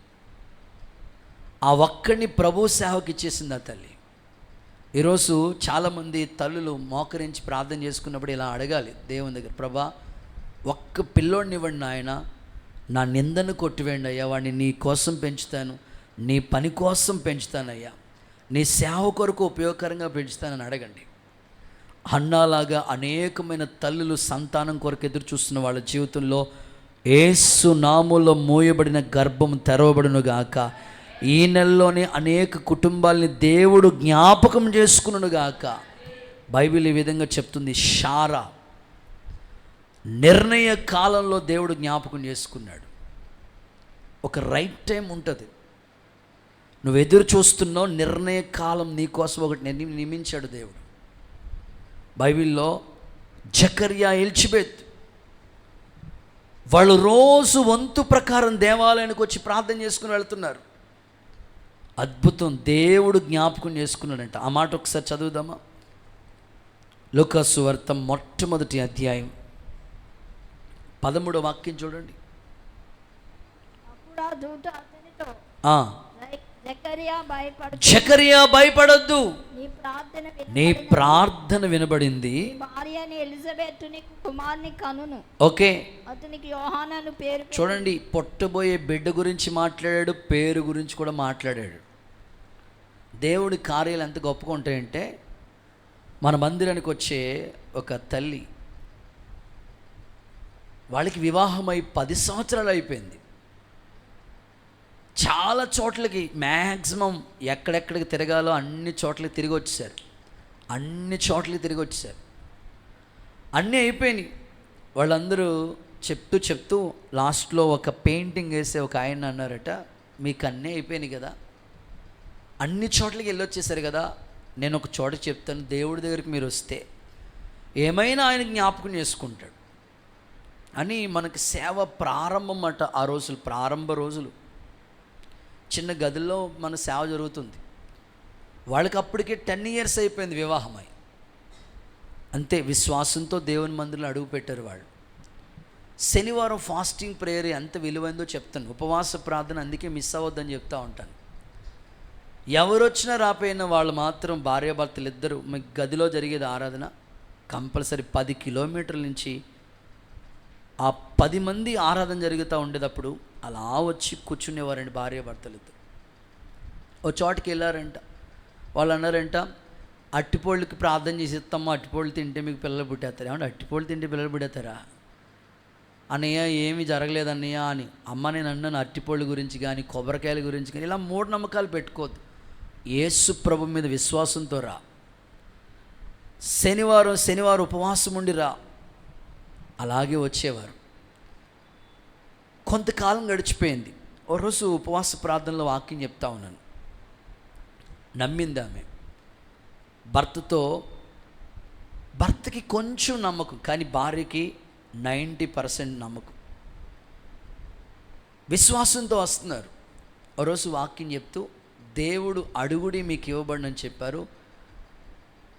ఆ ఒక్కడిని ప్రభు సేవకి ఇచ్చేసింది ఆ తల్లి. ఈరోజు చాలామంది తల్లులు మోకరించి ప్రార్థన చేసుకున్నప్పుడు ఇలా అడగాలి దేవుని దగ్గర, ప్రభా ఒక్క పిల్లోడిని ఇవ్వండి నాయన, నా నిందను కొట్టివేయండి అయ్యా, వాడిని నీ కోసం పెంచుతాను, నీ పని కోసం పెంచుతానయ్యా, నీ సేవ కొరకు ఉపయోగకరంగా పెంచుతానని అడగండి. హన్నాలాగా అనేకమైన తల్లులు సంతానం కొరకు ఎదురు చూస్తున్న వాళ్ళ జీవితంలో యేసు నామములో మూయబడిన గర్భం తెరవబడును గాక. ఈ నెలలోనే అనేక కుటుంబాలని దేవుడు జ్ఞాపకం చేసుకును గాక. బైబిల్ ఈ విధంగా చెప్తుంది, షారా నిర్ణయ కాలంలో దేవుడు జ్ఞాపకం చేసుకున్నాడు. ఒక రైట్ టైం ఉంటుంది, నువ్వు ఎదురు చూస్తున్నావు, నిర్ణయ కాలం నీకోసం ఒకటి నియమించాడు దేవుడు. బైబిల్లో జకర్యా, ఎలిజబెత్ వాళ్ళు రోజు వంతు ప్రకారం దేవాలయానికి వచ్చి ప్రార్థన చేసుకుని వెళ్తున్నారు. అద్భుతం, దేవుడు జ్ఞాపకం చేసుకున్నాడంట. ఆ మాట ఒకసారి చదువుదామా? లూకా సువార్త మొట్టమొదటి అధ్యాయం 13వ వాక్యం చూడండి. జకర్యా భయపడొద్దు, నీ ప్రార్థన వినబడింది, ఓకే. చూడండి, పుట్టబోయే బిడ్డ గురించి మాట్లాడాడు, పేరు గురించి కూడా మాట్లాడాడు. దేవుడి కార్యాలు ఎంత గొప్పగా ఉంటాయంటే, మన మందిరానికి వచ్చే ఒక తల్లి, వాళ్ళకి వివాహమై 10 సంవత్సరాలు అయిపోయింది. చాలా చోట్లకి మ్యాక్సిమం ఎక్కడెక్కడికి తిరగాలో అన్ని చోట్లకి తిరిగి వచ్చేసారు. అన్నీ అయిపోయినాయి. వాళ్ళందరూ చెప్తూ లాస్ట్లో ఒక పెయింటింగ్ వేసే ఒక ఆయన అన్నారట, మీకు అన్నీ అయిపోయినాయి కదా, అన్ని చోట్లకి వెళ్ళొచ్చేసారు కదా, నేను ఒక చోట చెప్తాను, దేవుడి దగ్గరికి మీరు వస్తే ఏమైనా ఆయన జ్ఞాపకం చేసుకుంటాడు అని. మనకి సేవ ప్రారంభం అట. ఆ రోజులు ప్రారంభ రోజులు చిన్న గదిలో మన సేవ జరుగుతుంది. వాళ్ళకి అప్పటికే 10 years అయిపోయింది వివాహమై. అంతే, విశ్వాసంతో దేవుని మందిరంలో అడుగు పెట్టారు వాళ్ళు. శనివారం ఫాస్టింగ్ ప్రేయర్ ఎంత విలువైందో చెప్తాను, ఉపవాస ప్రార్థన అందుకే మిస్ అవ్వద్దని చెప్తూ ఉంటాను. ఎవరు వచ్చినా రాపోయినా వాళ్ళు మాత్రం భార్యాభర్తలు ఇద్దరు, మీ గదిలో జరిగేది ఆరాధన కంపల్సరీ 10 kilometers నుంచి ఆ 10 మంది ఆరాధన జరుగుతూ ఉండేటప్పుడు అలా వచ్చి కూర్చునేవారండి భార్యాభర్తలు ఇద్దరు. ఓ చోటుకి వెళ్ళారంట. వాళ్ళు అన్నారంట, అట్టిపోళ్ళకి ప్రార్థన చేసి ఇస్తామా, అట్టిపోళ్ళు తింటే మీకు పిల్లలు పుట్టేస్తారు. ఏమంటే అట్టిపోళ్ళు తింటే పిల్లలు పుట్టేస్తారా? అన్నయ్య ఏమీ జరగలేదు అన్నయ్య అని. అమ్మ నేను అన్నాను, అట్టిపోళ్ళ గురించి కానీ కొబ్బరికాయల గురించి కానీ ఇలా మూఢనమ్మకాలు పెట్టుకోవద్దు. యేసు ప్రభు మీద విశ్వాసంతో రా. శనివారం ఉపవాసం ఉండి రా. అలాగే వచ్చేవారు. కొంతకాలం గడిచిపోయింది. ఓ రోజు ఉపవాస ప్రార్థనలో వాక్యం చెప్తా ఉన్నాను. నమ్మింది ఆమె. భర్తకి కొంచెం నమ్మకం, కానీ భార్యకి 90% నమ్మకం. విశ్వాసంతో వస్తున్నారు. ఓ రోజు వాక్యం చెప్తూ, దేవుడు అడుగుడి మీకు ఇవ్వబడినని చెప్పారు.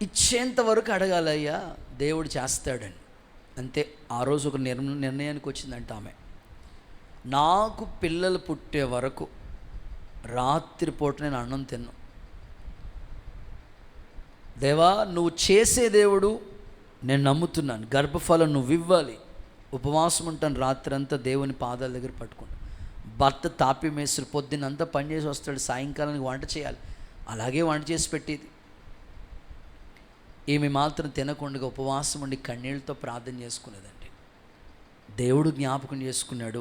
ఇచ్చేంత వరకు అడగాలయ్యా, దేవుడు చేస్తాడని. అంతే. ఆ రోజు ఒక నిర్ణయానికి వచ్చిందంట ఆమె. నాకు పిల్లలు పుట్టే వరకు రాత్రిపూట నేను అన్నం తిన్నాను. దేవా, నువ్వు చేసే దేవుడు, నేను నమ్ముతున్నాను. గర్భఫలం నువ్వు ఇవ్వాలి. ఉపవాసం ఉంటాను రాత్రి అంతా, దేవుని పాదాల దగ్గర పట్టుకుంటాను. భర్త తాపి మేస్త్రి, పొద్దున్నంతా పనిచేసి వస్తాడు, సాయంకాలానికి వంట చేయాలి. అలాగే వంట చేసి పెట్టేది. ఈమె మాత్రం తినకుండా ఉపవాసం ఉండి కన్నీళ్ళతో ప్రార్థన చేసుకునేదండి. దేవుడు జ్ఞాపకం చేసుకున్నాడు.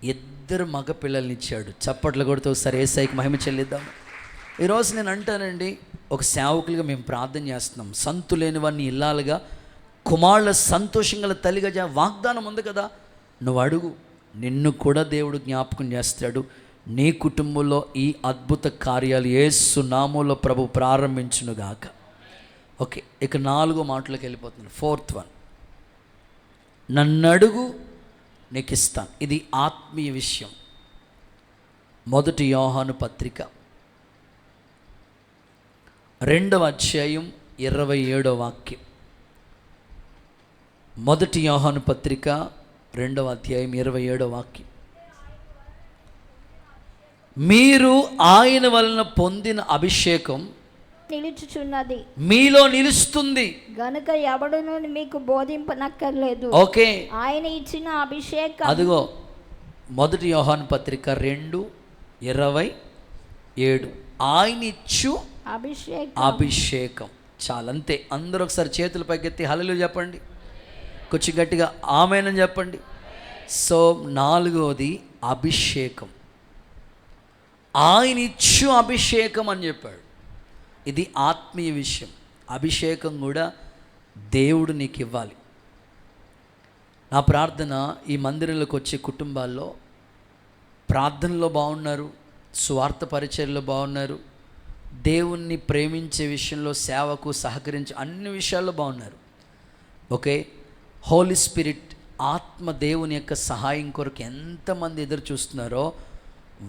2 మగ పిల్లల్ని ఇచ్చాడు. చప్పట్లు కొడుతూ సరే యేసయ్యకి మహిమ చెల్లిద్దాం. ఈరోజు నేను అంటానండి, ఒక సేవకులుగా మేము ప్రార్థన చేస్తున్నాం. సంతు లేని వారిని ఇల్లాలుగా, కుమారుల సంతోషంగా తల్లిగా వాగ్దానం ఉంది కదా. నువ్వు అడుగు, నిన్ను కూడా దేవుడు జ్ఞాపకం చేస్తాడు. నీ కుటుంబంలో ఈ అద్భుత కార్యాలు యేసు నామములో ప్రభు ప్రారంభించునుగాక. ఓకే, ఇక 4వ మాటలోకి వెళ్ళిపోతున్నాను. 4th one, నన్ను అడుగు నీకు ఇస్తాను. ఇది ఆత్మీయ విషయం. 1 యోహాను పత్రిక 2వ అధ్యాయం 27వ వాక్యం. 1 యోహాను పత్రిక 2వ అధ్యాయం 27వ వాక్యం. మీరు ఆయన వలన పొందిన అభిషేకం నిలుచుచున్నది, మీలో నిలుస్తుంది గనుక ఎవడును మీకు బోధింపనక్కర్లేదు. ఓకే, ఆయన ఇచ్చిన అభిషేకం. అదిగో 1 యోహాను పత్రిక 2:27. ఆయన ఇచ్చు అభిషేకం. చాలంతే. అందరూ ఒకసారి చేతులు పైకెత్తి హల్లెలూయా చెప్పండి. కొంచెం గట్టిగా ఆమేనని చెప్పండి. సో 4వది అభిషేకం. ఆయన ఇచ్చు అభిషేకం అని చెప్పాడు. ఇది ఆత్మీయ విషయం. అభిషేకం కూడా దేవుడు నీకు ఇవ్వాలి. నా ప్రార్థన, ఈ మందిరంలోకి వచ్చే కుటుంబాల్లో ప్రార్థనలో బాగున్నారు, స్వార్థ పరిచర్యలో బాగున్నారు, దేవుణ్ణి ప్రేమించే విషయంలో, సేవకు సహకరించే అన్ని విషయాల్లో బాగున్నారు. ఓకే, హోలీ స్పిరిట్, ఆత్మ దేవుని యొక్క సహాయం కొరకు ఎంతమంది ఎదురు చూస్తున్నారో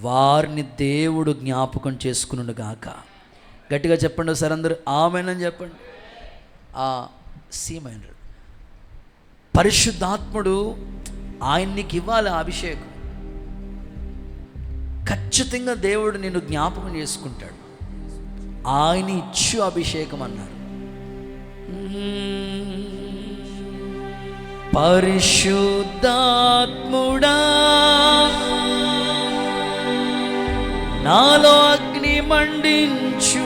వారిని దేవుడు జ్ఞాపకం చేసుకునుగాక. గట్టిగా చెప్పండి ఒకసారి అందరూ ఆమేనని చెప్పండి. సీమైనరు పరిశుద్ధాత్ముడు ఆయన నీకు ఇవ్వాలి అభిషేకం. ఖచ్చితంగా దేవుడు నిన్ను జ్ఞాపకం చేసుకుంటాడు. ఆయన ఇచ్చు అభిషేకం అన్నారు. పరిశుద్ధాత్ముడా నాలో అగ్ని మండించు,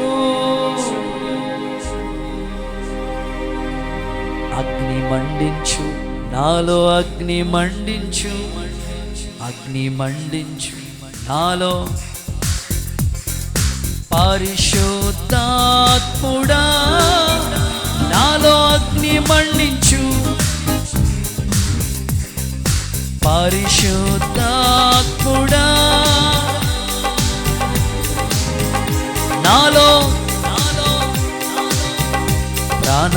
అగ్ని మండించు, నాలో అగ్ని మండించు, అగ్ని మండించు నాలో. పరిశుద్ధాత్ముడా నాలో అగ్ని మండించు, పరిశుద్ధాత్ముడా నాలో ప్రాణ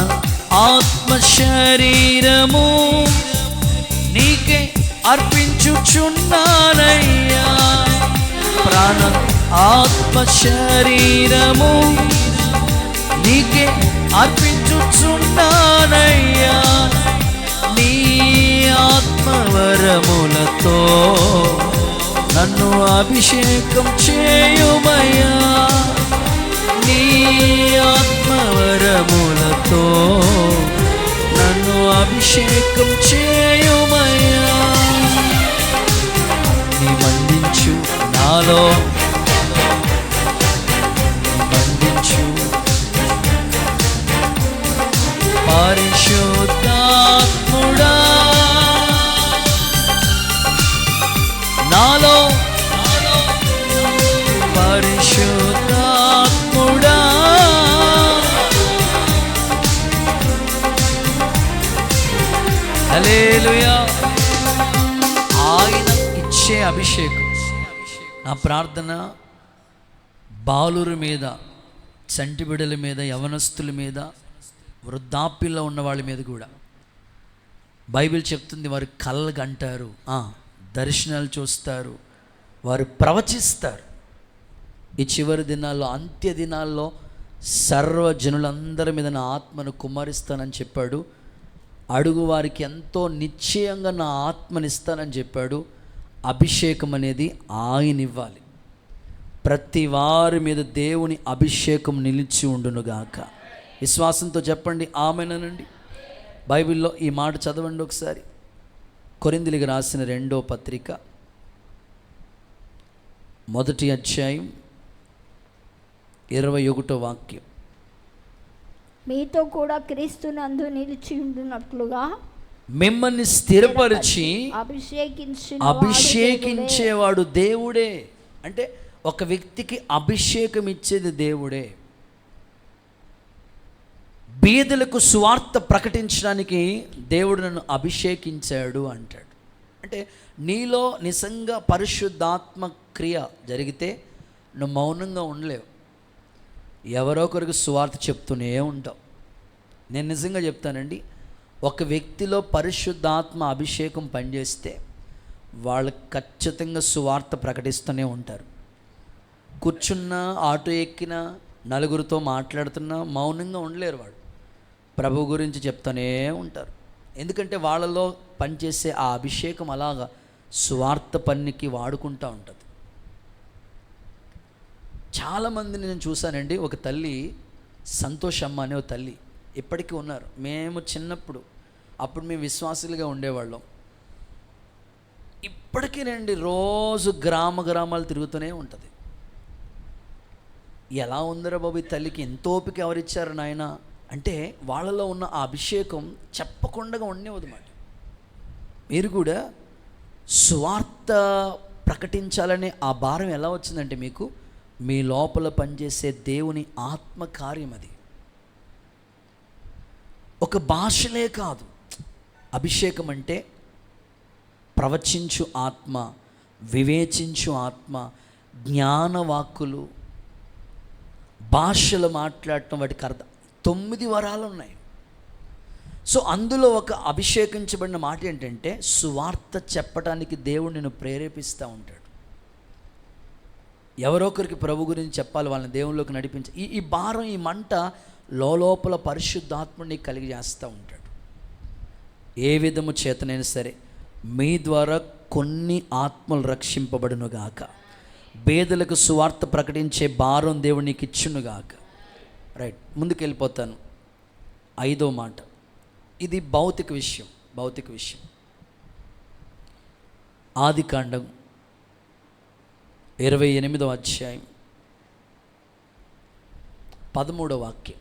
ఆత్మ శరీరము నీకే అర్పించుచున్నానయ్యా. ప్రాణ ఆత్మ శరీరము నీకే అర్పించుచున్నానయ్యా. నీ ఆత్మవరములతో నన్ను అభిషేకం చేయుమయ్యా. నీ ఆత్మవరములతో నన్ను అభిషేకం చేయుమయ్యా. నీ మండించు నాలో, అభిషేకం. నా ప్రార్థన బాలురు మీద, చంటి బిడ్డల మీద, యవనస్తుల మీద, వృద్ధాప్యంలో ఉన్న వాళ్ళ మీద కూడా. బైబిల్ చెప్తుంది వారు కళ్ళకు అంటారు, దర్శనాలు చూస్తారు, వారు ప్రవచిస్తారు. ఈ చివరి దినాల్లో, అంత్య దినాల్లో సర్వజనులందరి మీద నా ఆత్మను కుమ్మరిస్తానని చెప్పాడు. అడుగు వారికి ఎంతో నిశ్చయంగా నా ఆత్మనిస్తానని చెప్పాడు. అభిషేకం అనేది ఆయన ఇవ్వాలి. ప్రతి వారి మీద దేవుని అభిషేకం నిలిచి ఉండునుగాక. విశ్వాసంతో చెప్పండి ఆమేనండి. బైబిల్లో ఈ మాట చదవండి ఒకసారి. కొరింథీయులకు రాసిన 2వ పత్రిక 1వ అధ్యాయం 21వ వాక్యం. మీతో కూడా క్రీస్తునందు నిలిచి ఉండునట్లుగా మిమ్మల్ని స్థిరపరిచి అభిషేకించేవాడు దేవుడే. అంటే ఒక వ్యక్తికి అభిషేకం ఇచ్చేది దేవుడే. బీదలకు సువార్త ప్రకటించడానికి దేవుడు నన్ను అభిషేకించాడు అంటాడు. అంటే నీలో నిజంగా పరిశుద్ధాత్మ క్రియ జరిగితే నువ్వు మౌనంగా ఉండలేవు. ఎవరో ఒకరికి సువార్త చెప్తూనే ఉంటావు. నేను నిజంగా చెప్తానండి, ఒక వ్యక్తిలో పరిశుద్ధాత్మ అభిషేకం పనిచేస్తే వాళ్ళు ఖచ్చితంగా సువార్త ప్రకటిస్తూనే ఉంటారు. కూర్చున్నా, ఆటో ఎక్కినా, నలుగురితో మాట్లాడుతున్నా మౌనంగా ఉండలేరు. వాళ్ళు ప్రభు గురించి చెప్తూనే ఉంటారు. ఎందుకంటే వాళ్ళలో పనిచేసే ఆ అభిషేకం అలాగా సువార్త పనికి వాడుకుంటూ ఉంటుంది. చాలామందిని నేను చూశానండి. ఒక తల్లి, సంతోషమ్మ అనే ఒక తల్లి ఇప్పటికీ ఉన్నారు. మేము చిన్నప్పుడు, అప్పుడు మేము విశ్వాసులుగా ఉండేవాళ్ళం. ఇప్పటికీనండి రోజు గ్రామాలు తిరుగుతూనే ఉంటుంది. ఎలా ఉందరా బాబు ఈ తల్లికి, ఎంతో ఓపిక ఎవరిచ్చారు నాయన అంటే వాళ్ళలో ఉన్న ఆ అభిషేకం చెప్పకుండా ఉండేవద్దు మాట. మీరు కూడా సువార్త ప్రకటించాలనే ఆ భారం ఎలా వచ్చిందంటే మీకు మీ లోపల పనిచేసే దేవుని ఆత్మకార్యం. అది ఒక భాషలే కాదు. అభిషేకం అంటే ప్రవచించు ఆత్మ, వివేచించు ఆత్మ, జ్ఞానవాక్కులు, భాషలు మాట్లాడటం, వాటికి అర్థం 9 వరాలు ఉన్నాయి. సో అందులో ఒక అభిషేకించబడిన మాట ఏంటంటే సువార్త చెప్పడానికి దేవుడు నిన్ను ప్రేరేపిస్తూ ఉంటాడు. ఎవరొకరికి ప్రభు గురించి చెప్పాలి, వాళ్ళని దేవుళ్ళలోకి నడిపించి ఈ భారం, ఈ మంట లోపల పరిశుద్ధాత్మని కలిగి చేస్తూ ఉంటాడు. ఏ విధము చేతనైనా సరే మీ ద్వారా కొన్ని ఆత్మలు రక్షింపబడునుగాక. పేదలకు సువార్త ప్రకటించే భారం దేవుడు నీకు ఇచ్చునుగాక. రైట్, ముందుకు వెళ్ళిపోతాను. 5వ మాట, ఇది భౌతిక విషయం. ఆదికాండం 28వ అధ్యాయం 13వ వాక్యం.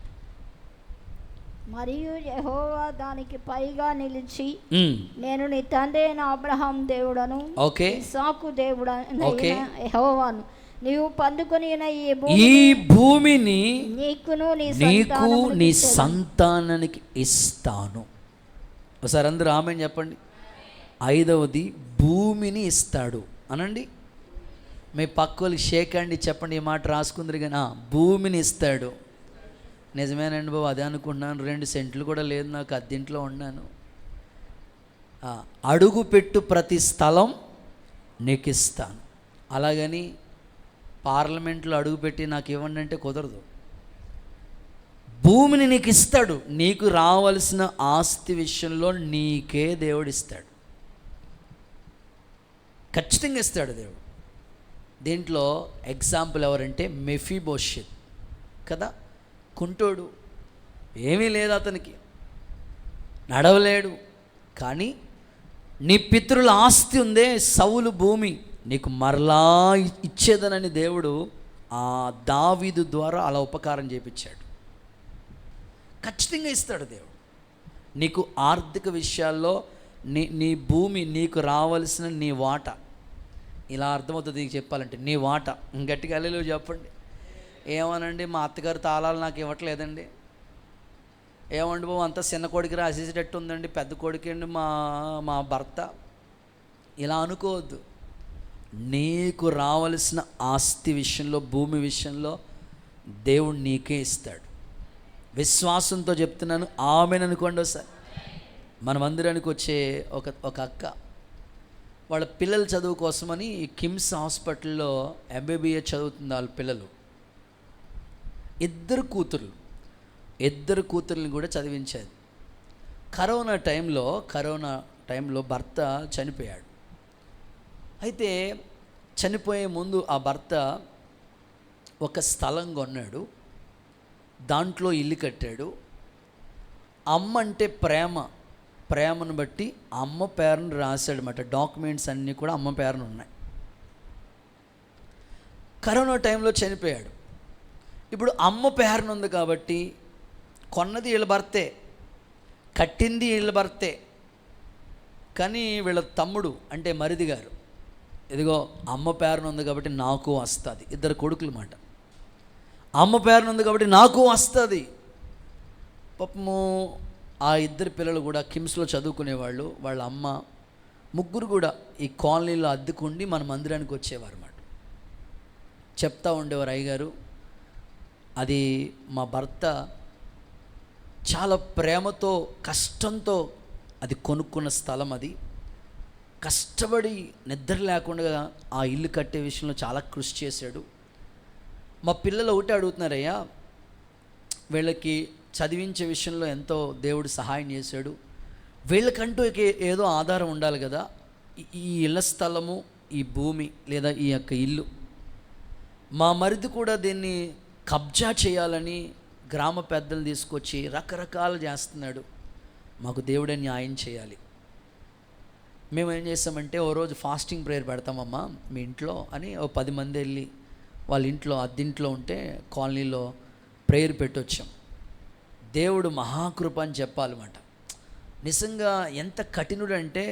మరియు యెహోవా దానికి పైగా నిలిచి, నేను నీ తండ్రి అయిన అబ్రహాం దేవుడను, ఇస్సాకు దేవుడను యెహోవాను, నీవు పొందుకొని ఈ భూమిని నీకును నీ సంతానానికి ఇస్తాను. ఒకసారి అందరూ ఆమేన్ చెప్పండి. 5వది భూమిని ఇస్తాడు అనండి. మీ పక్క వాళ్ళకి షేక్ అండి చెప్పండి. ఈ మాట రాసుకుందరు కానీ భూమిని ఇస్తాడు. నిజమేనండి బాబు, అదే అనుకున్నాను. 2 సెంట్లు కూడా లేదు నాకు, అద్దెంట్లో ఉన్నాను. అడుగు పెట్టు ప్రతి స్థలం నీకు ఇస్తాను. అలాగని పార్లమెంట్లో అడుగుపెట్టి నాకు ఇవ్వండి అంటే కుదరదు. భూమిని నీకు ఇస్తాడు. నీకు రావాల్సిన ఆస్తి విషయంలో నీకే దేవుడు ఇస్తాడు. ఖచ్చితంగా ఇస్తాడు దేవుడు. దీంట్లో ఎగ్జాంపుల్ ఎవరంటే మెఫీబోషెత్ కదా. కుంటోడు, ఏమీ లేదు అతనికి, నడవలేడు. కానీ నీ పితరుల ఆస్తి ఉందే, సౌలు భూమి, నీకు మరలా ఇచ్చేదనని దేవుడు ఆ దావీదు ద్వారా అలా ఉపకారం చేపించాడు. ఖచ్చితంగా ఇస్తాడు దేవుడు. నీకు ఆర్థిక విషయాల్లో నీ భూమి, నీకు రావాల్సిన నీ వాటా. ఇలా అర్థమవుతుంది నీకు చెప్పాలంటే, నీ వాటా. గట్టిగా హల్లెలూయా చెప్పండి. ఏమోనండి మా అత్తగారు తాళాలు నాకు ఇవ్వట్లేదండి, ఏమండి బాబు అంతా చిన్న కొడుకు రాసేసేటట్టు ఉందండి, పెద్ద కొడుకు అండి మా భర్త. ఇలా అనుకోవద్దు. నీకు రావలసిన ఆస్తి విషయంలో, భూమి విషయంలో దేవుడు నీకే ఇస్తాడు. విశ్వాసంతో చెప్తున్నాను, ఆమెను అనుకోండి. ఒకసారి మన మందిరానికి వచ్చే ఒక అక్క వాళ్ళ పిల్లల చదువు కోసమని కిమ్స్ హాస్పిటల్లో ఎంబీబీఎస్ చదువుతుంది వాళ్ళ పిల్లలు. ఇద్దరు కూతుర్ని కూడా చదివించేది. కరోనా టైంలో భర్త చనిపోయాడు. అయితే చనిపోయే ముందు ఆ భర్త ఒక స్థలం కొన్నాడు, దాంట్లో ఇల్లు కట్టాడు. అమ్మ అంటే ప్రేమను బట్టి అమ్మ పేరును రాశాడనమాట. డాక్యుమెంట్స్ అన్నీ కూడా అమ్మ పేరును ఉన్నాయి. కరోనా టైంలో చనిపోయాడు. ఇప్పుడు అమ్మ పేరును ఉంది కాబట్టి కొన్నది వీళ్ళ భర్తే, కట్టింది వీళ్ళ భర్తే. కానీ వీళ్ళ తమ్ముడు అంటే మరిది గారు, ఇదిగో అమ్మ పేరును ఉంది కాబట్టి నాకు వస్తుంది. ఇద్దరు కొడుకులు మాట. అమ్మ పేరును ఉంది కాబట్టి నాకు వస్తుంది. పాపము ఆ ఇద్దరు పిల్లలు కూడా కిమ్స్లో చదువుకునేవాళ్ళు. వాళ్ళ అమ్మ, ముగ్గురు కూడా ఈ కాలనీలో అద్దెకుండి మన మందిరానికి వచ్చేవారు అన్నమాట. చెప్తా ఉండేవారు, అయ్యగారు అది మా భర్త చాలా ప్రేమతో కష్టంతో అది కొనుక్కున్న స్థలం. అది కష్టపడి నిద్ర లేకుండా ఆ ఇల్లు కట్టే విషయంలో చాలా కృషి చేశాడు. మా పిల్లలు ఒకటే అడుగుతున్నారయ్యా, వీళ్ళకి చదివించే విషయంలో ఎంతో దేవుడు సహాయం చేశాడు, వీళ్ళకంటూ ఏదో ఆధారం ఉండాలి కదా. ఈ ఇళ్ళ స్థలము, ఈ భూమి లేదా ఈ యొక్క ఇల్లు, మా మరిది కూడా దీన్ని కబ్జా చేయాలని గ్రామ పెద్దలు తీసుకొచ్చి రకరకాలు చేస్తున్నాడు, మాకు దేవుడే న్యాయం చేయాలి. మేము ఏం చేస్తామంటే, ఓ రోజు ఫాస్టింగ్ ప్రేయర్ పెడతామమ్మా మీ ఇంట్లో అని 10 మంది వెళ్ళి వాళ్ళ ఇంట్లో అద్దింట్లో ఉంటే కాలనీలో ప్రేయర్ పెట్టొచ్చాం. దేవుడు మహాకృప అని చెప్పాలన్నమాట. నిజంగా ఎంత కఠినుడు అంటే,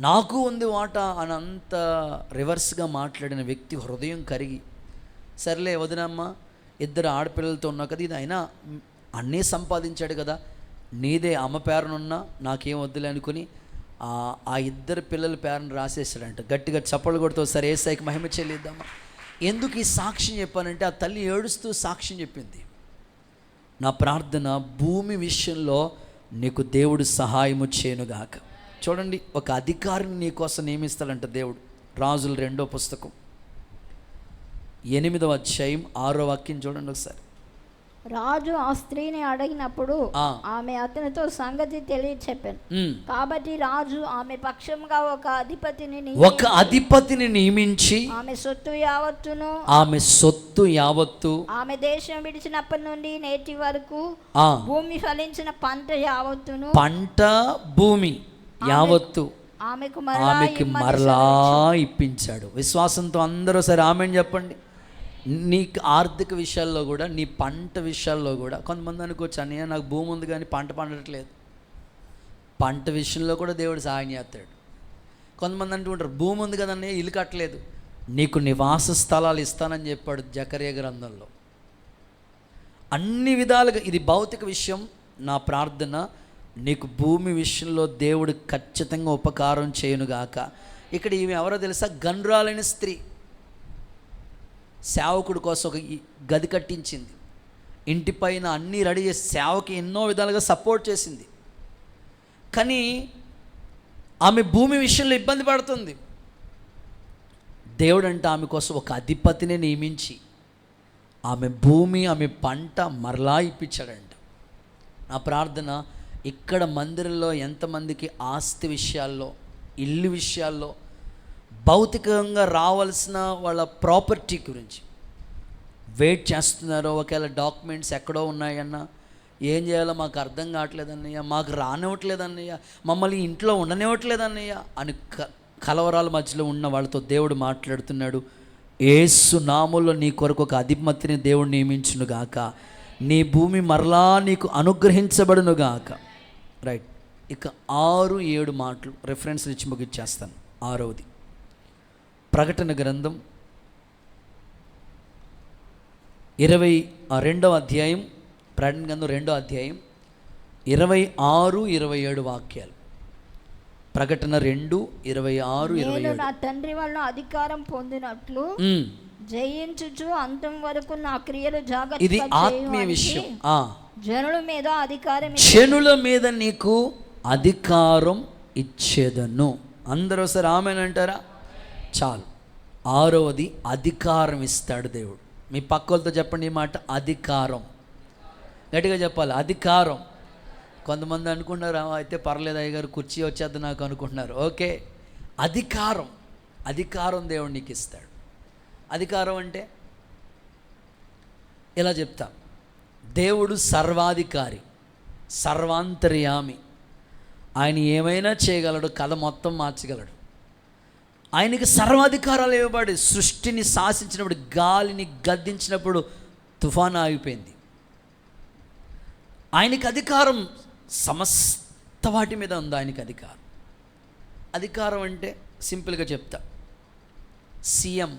నాకు ఉంది వాటా అని అంత రివర్స్గా మాట్లాడిన వ్యక్తి హృదయం కరిగి, సర్లే వదినమ్మ, ఇద్దరు ఆడపిల్లలతో ఉన్నా కదా, ఇది అయినా అన్నీ సంపాదించాడు కదా, నీదే అమ్మ పేరునున్నా నాకేం వద్దులే అనుకుని ఆ ఇద్దరు పిల్లల పేరును రాసేసాడంట. గట్టిగా చప్పలు కొడుతూ సరే ఏసైకి మహిమ చెల్లిద్దామా. ఎందుకు ఈ సాక్ష్యం చెప్పానంటే, ఆ తల్లి ఏడుస్తూ సాక్ష్యం చెప్పింది, నా ప్రార్థన భూమి విషయంలో నీకు దేవుడు సహాయము చేయనుగాక. చూడండి, ఒక అధికారిని నీకోసం నియమిస్తాడంట దేవుడు. రాజుల 2వ పుస్తకం 8వ అధ్యాయం 6వ వాక్యం చూడండి ఒకసారి. రాజు ఆ స్త్రీని అడిగినప్పుడు ఆమె అతనితో సంగతి తెలియచెప్పాను. కాబట్టి రాజు ఆమె పక్షంగా ఒక అధిపతిని నియమించి ఆమె సొత్తు యావత్తు ఆమె దేశం విడిచినప్పటి నుండి నేటి వరకు భూమి ఫలించిన పంట భూమి యావత్తు ఆమెకు మరలా ఇప్పించాడు. విశ్వాసంతో అందరూ సరే ఆమెను చెప్పండి. నీకు ఆర్థిక విషయాల్లో కూడా, నీ పంట విషయాల్లో కూడా, కొంతమంది అనుకోవచ్చు, అన్నయ్య నాకు భూమి ఉంది కానీ పంట పండట్లేదు. పంట విషయంలో కూడా దేవుడు సహాయం చేస్తాడు. కొంతమంది అంటుంటారు, భూమి ఉంది కదా అన్నయ్య, ఇల్లు కట్టలేదు. నీకు నివాస స్థలాలు ఇస్తానని చెప్పాడు జకర్యా గ్రంథంలో. అన్ని విధాలుగా ఇది భౌతిక విషయం. నా ప్రార్థన, నీకు భూమి విషయంలో దేవుడు ఖచ్చితంగా ఉపకారం చేయనుగాక. ఇక్కడ ఈమె ఎవరో తెలుసా? గన్రాలైన స్త్రీ. సేవకుడి కోసం ఒక గది కట్టించింది, ఇంటి పైన అన్నీ రెడీ చేసి సేవకి ఎన్నో విధాలుగా సపోర్ట్ చేసింది. కానీ ఆమె భూమి విషయంలో ఇబ్బంది పడుతుంది. దేవుడు అంటే ఆమె కోసం ఒక అధిపతిని నియమించి ఆమె భూమి, ఆమె పంట మరలా ఇప్పించాడంట. నా ప్రార్థన, ఇక్కడ మందిరంలో ఎంతమందికి ఆస్తి విషయాల్లో, ఇల్లు విషయాల్లో, భౌతికంగా రావాల్సిన వాళ్ళ ప్రాపర్టీ గురించి వెయిట్ చేస్తున్నారో, ఒకవేళ డాక్యుమెంట్స్ ఎక్కడో ఉన్నాయన్నా, ఏం చేయాలో మాకు అర్థం కావట్లేదన్నయ్య, మాకు రానివ్వట్లేదన్నయ్య, మమ్మల్ని ఇంట్లో ఉండనివ్వట్లేదన్నయ్య అని కలవరాల మధ్యలో ఉన్న వాళ్ళతో దేవుడు మాట్లాడుతున్నాడు. యేసు నామములో నీ కొరకు ఒక అధిపతిని దేవుడు నియమించునుగాక, నీ భూమి మరలా నీకు అనుగ్రహించబడునుగాక. రైట్, ఇక 6-7 మాటలు రెఫరెన్స్లు ఇచ్చి ముగిచ్చేస్తాను. 6వది ప్రకటన గ్రంథం 22వ అధ్యాయం, ప్రకటన గ్రంథం 2వ అధ్యాయం 26-27 వాక్యాలు. ప్రకటన 2:26, నేను 27. నా తండ్రి వలన అధికారం పొందినట్లు జయించుచు అంతం వరకు నా క్రియలు ఇది జాగ్రత్తగా ఆత్మీయ విషయం. జనుల మీద అధికారం జనుల మీద నీకు అధికారం ఇచ్చేదను. అందరూ ఒకసారి ఆమేనంటారా? చాలు. 6వది అధికారం ఇస్తాడు దేవుడు. మీ పక్కలతో చెప్పండి ఈ మాట, అధికారం. గట్టిగా చెప్పాలి, అధికారం. కొంతమంది అనుకుంటున్నారు అయితే పర్లేదు అయ్యగారు కుర్చీ వచ్చేద్ది నాకు అనుకుంటున్నారు. ఓకే, అధికారం. అధికారం దేవుడు నీకు ఇస్తాడు. అధికారం అంటే ఇలా చెప్తా, దేవుడు సర్వాధికారి, సర్వాంతర్యామి. ఆయన ఏమైనా చేయగలడు, కథ మొత్తం మార్చగలడు. ఆయనకి సర్వాధికారాలు ఇవ్వబడి సృష్టిని శాసించినప్పుడు, గాలిని గద్దించినప్పుడు తుఫాను ఆగిపోయింది. ఆయనకి అధికారం సమస్త వాటి మీద ఉంది. ఆయనకి అధికారం. అధికారం అంటే సింపుల్గా చెప్తా, సీఎం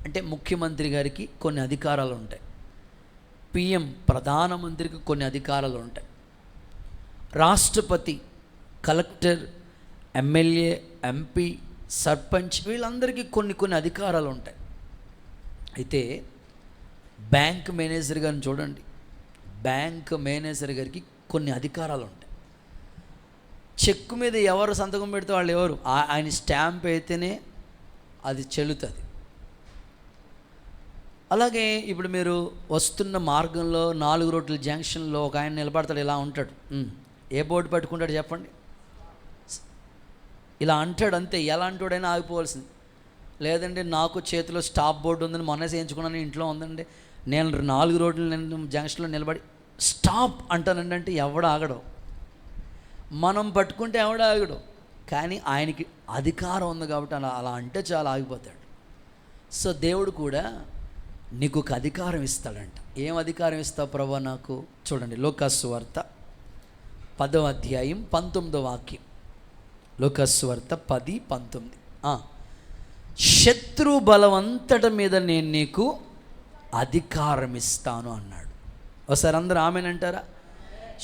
అంటే ముఖ్యమంత్రి గారికి కొన్ని అధికారాలు ఉంటాయి. పిఎం ప్రధానమంత్రికి కొన్ని అధికారాలు ఉంటాయి. రాష్ట్రపతి, కలెక్టర్, ఎమ్మెల్యే, ఎంపీ, సర్పంచ్ వీళ్ళందరికీ కొన్ని అధికారాలు ఉంటాయి. అయితే బ్యాంక్ మేనేజర్ గారిని చూడండి, బ్యాంక్ మేనేజర్ గారికి కొన్ని అధికారాలు ఉంటాయి. చెక్కు మీద ఎవరు సంతకం పెడితే వాళ్ళు ఎవరు, ఆయన స్టాంప్ అయితేనే అది చెల్లుతుంది. అలాగే ఇప్పుడు మీరు వస్తున్న మార్గంలో 4 రోడ్ల జంక్షన్లో ఒక ఆయన నిలబడతాడు, ఇలా ఉంటాడు. ఏ బోర్డు పట్టుకుంటాడు చెప్పండి? ఇలా అంటాడు అంతే. ఎలా అంటాడైనా ఆగిపోవాల్సింది. లేదంటే నాకు చేతిలో స్టాప్ బోర్డు ఉందని మొన్న చేయించుకున్నాను, ఇంట్లో ఉందండి, నేను 4 రోడ్ల జంక్షన్లో నిలబడి స్టాప్ అంటానండి అంటే ఎవడ ఆగడం. మనం పట్టుకుంటే ఎవడ ఆగడం. కానీ ఆయనకి అధికారం ఉంది కాబట్టి అలా అంటే చాలా ఆగిపోతాడు. సో దేవుడు కూడా నీకు ఒక అధికారం ఇస్తాడంట. ఏం అధికారం ఇస్తావు ప్రభువా నాకు? చూడండి, లూకాసు సువార్త 10వ అధ్యాయం 19వ వాక్యం. లూకాసు సువార్త 10:19. శత్రు బలవంతటి మీద నేను నీకు అధికారం ఇస్తాను అన్నాడు. ఒకసారి అందరూ ఆమెనంటారా?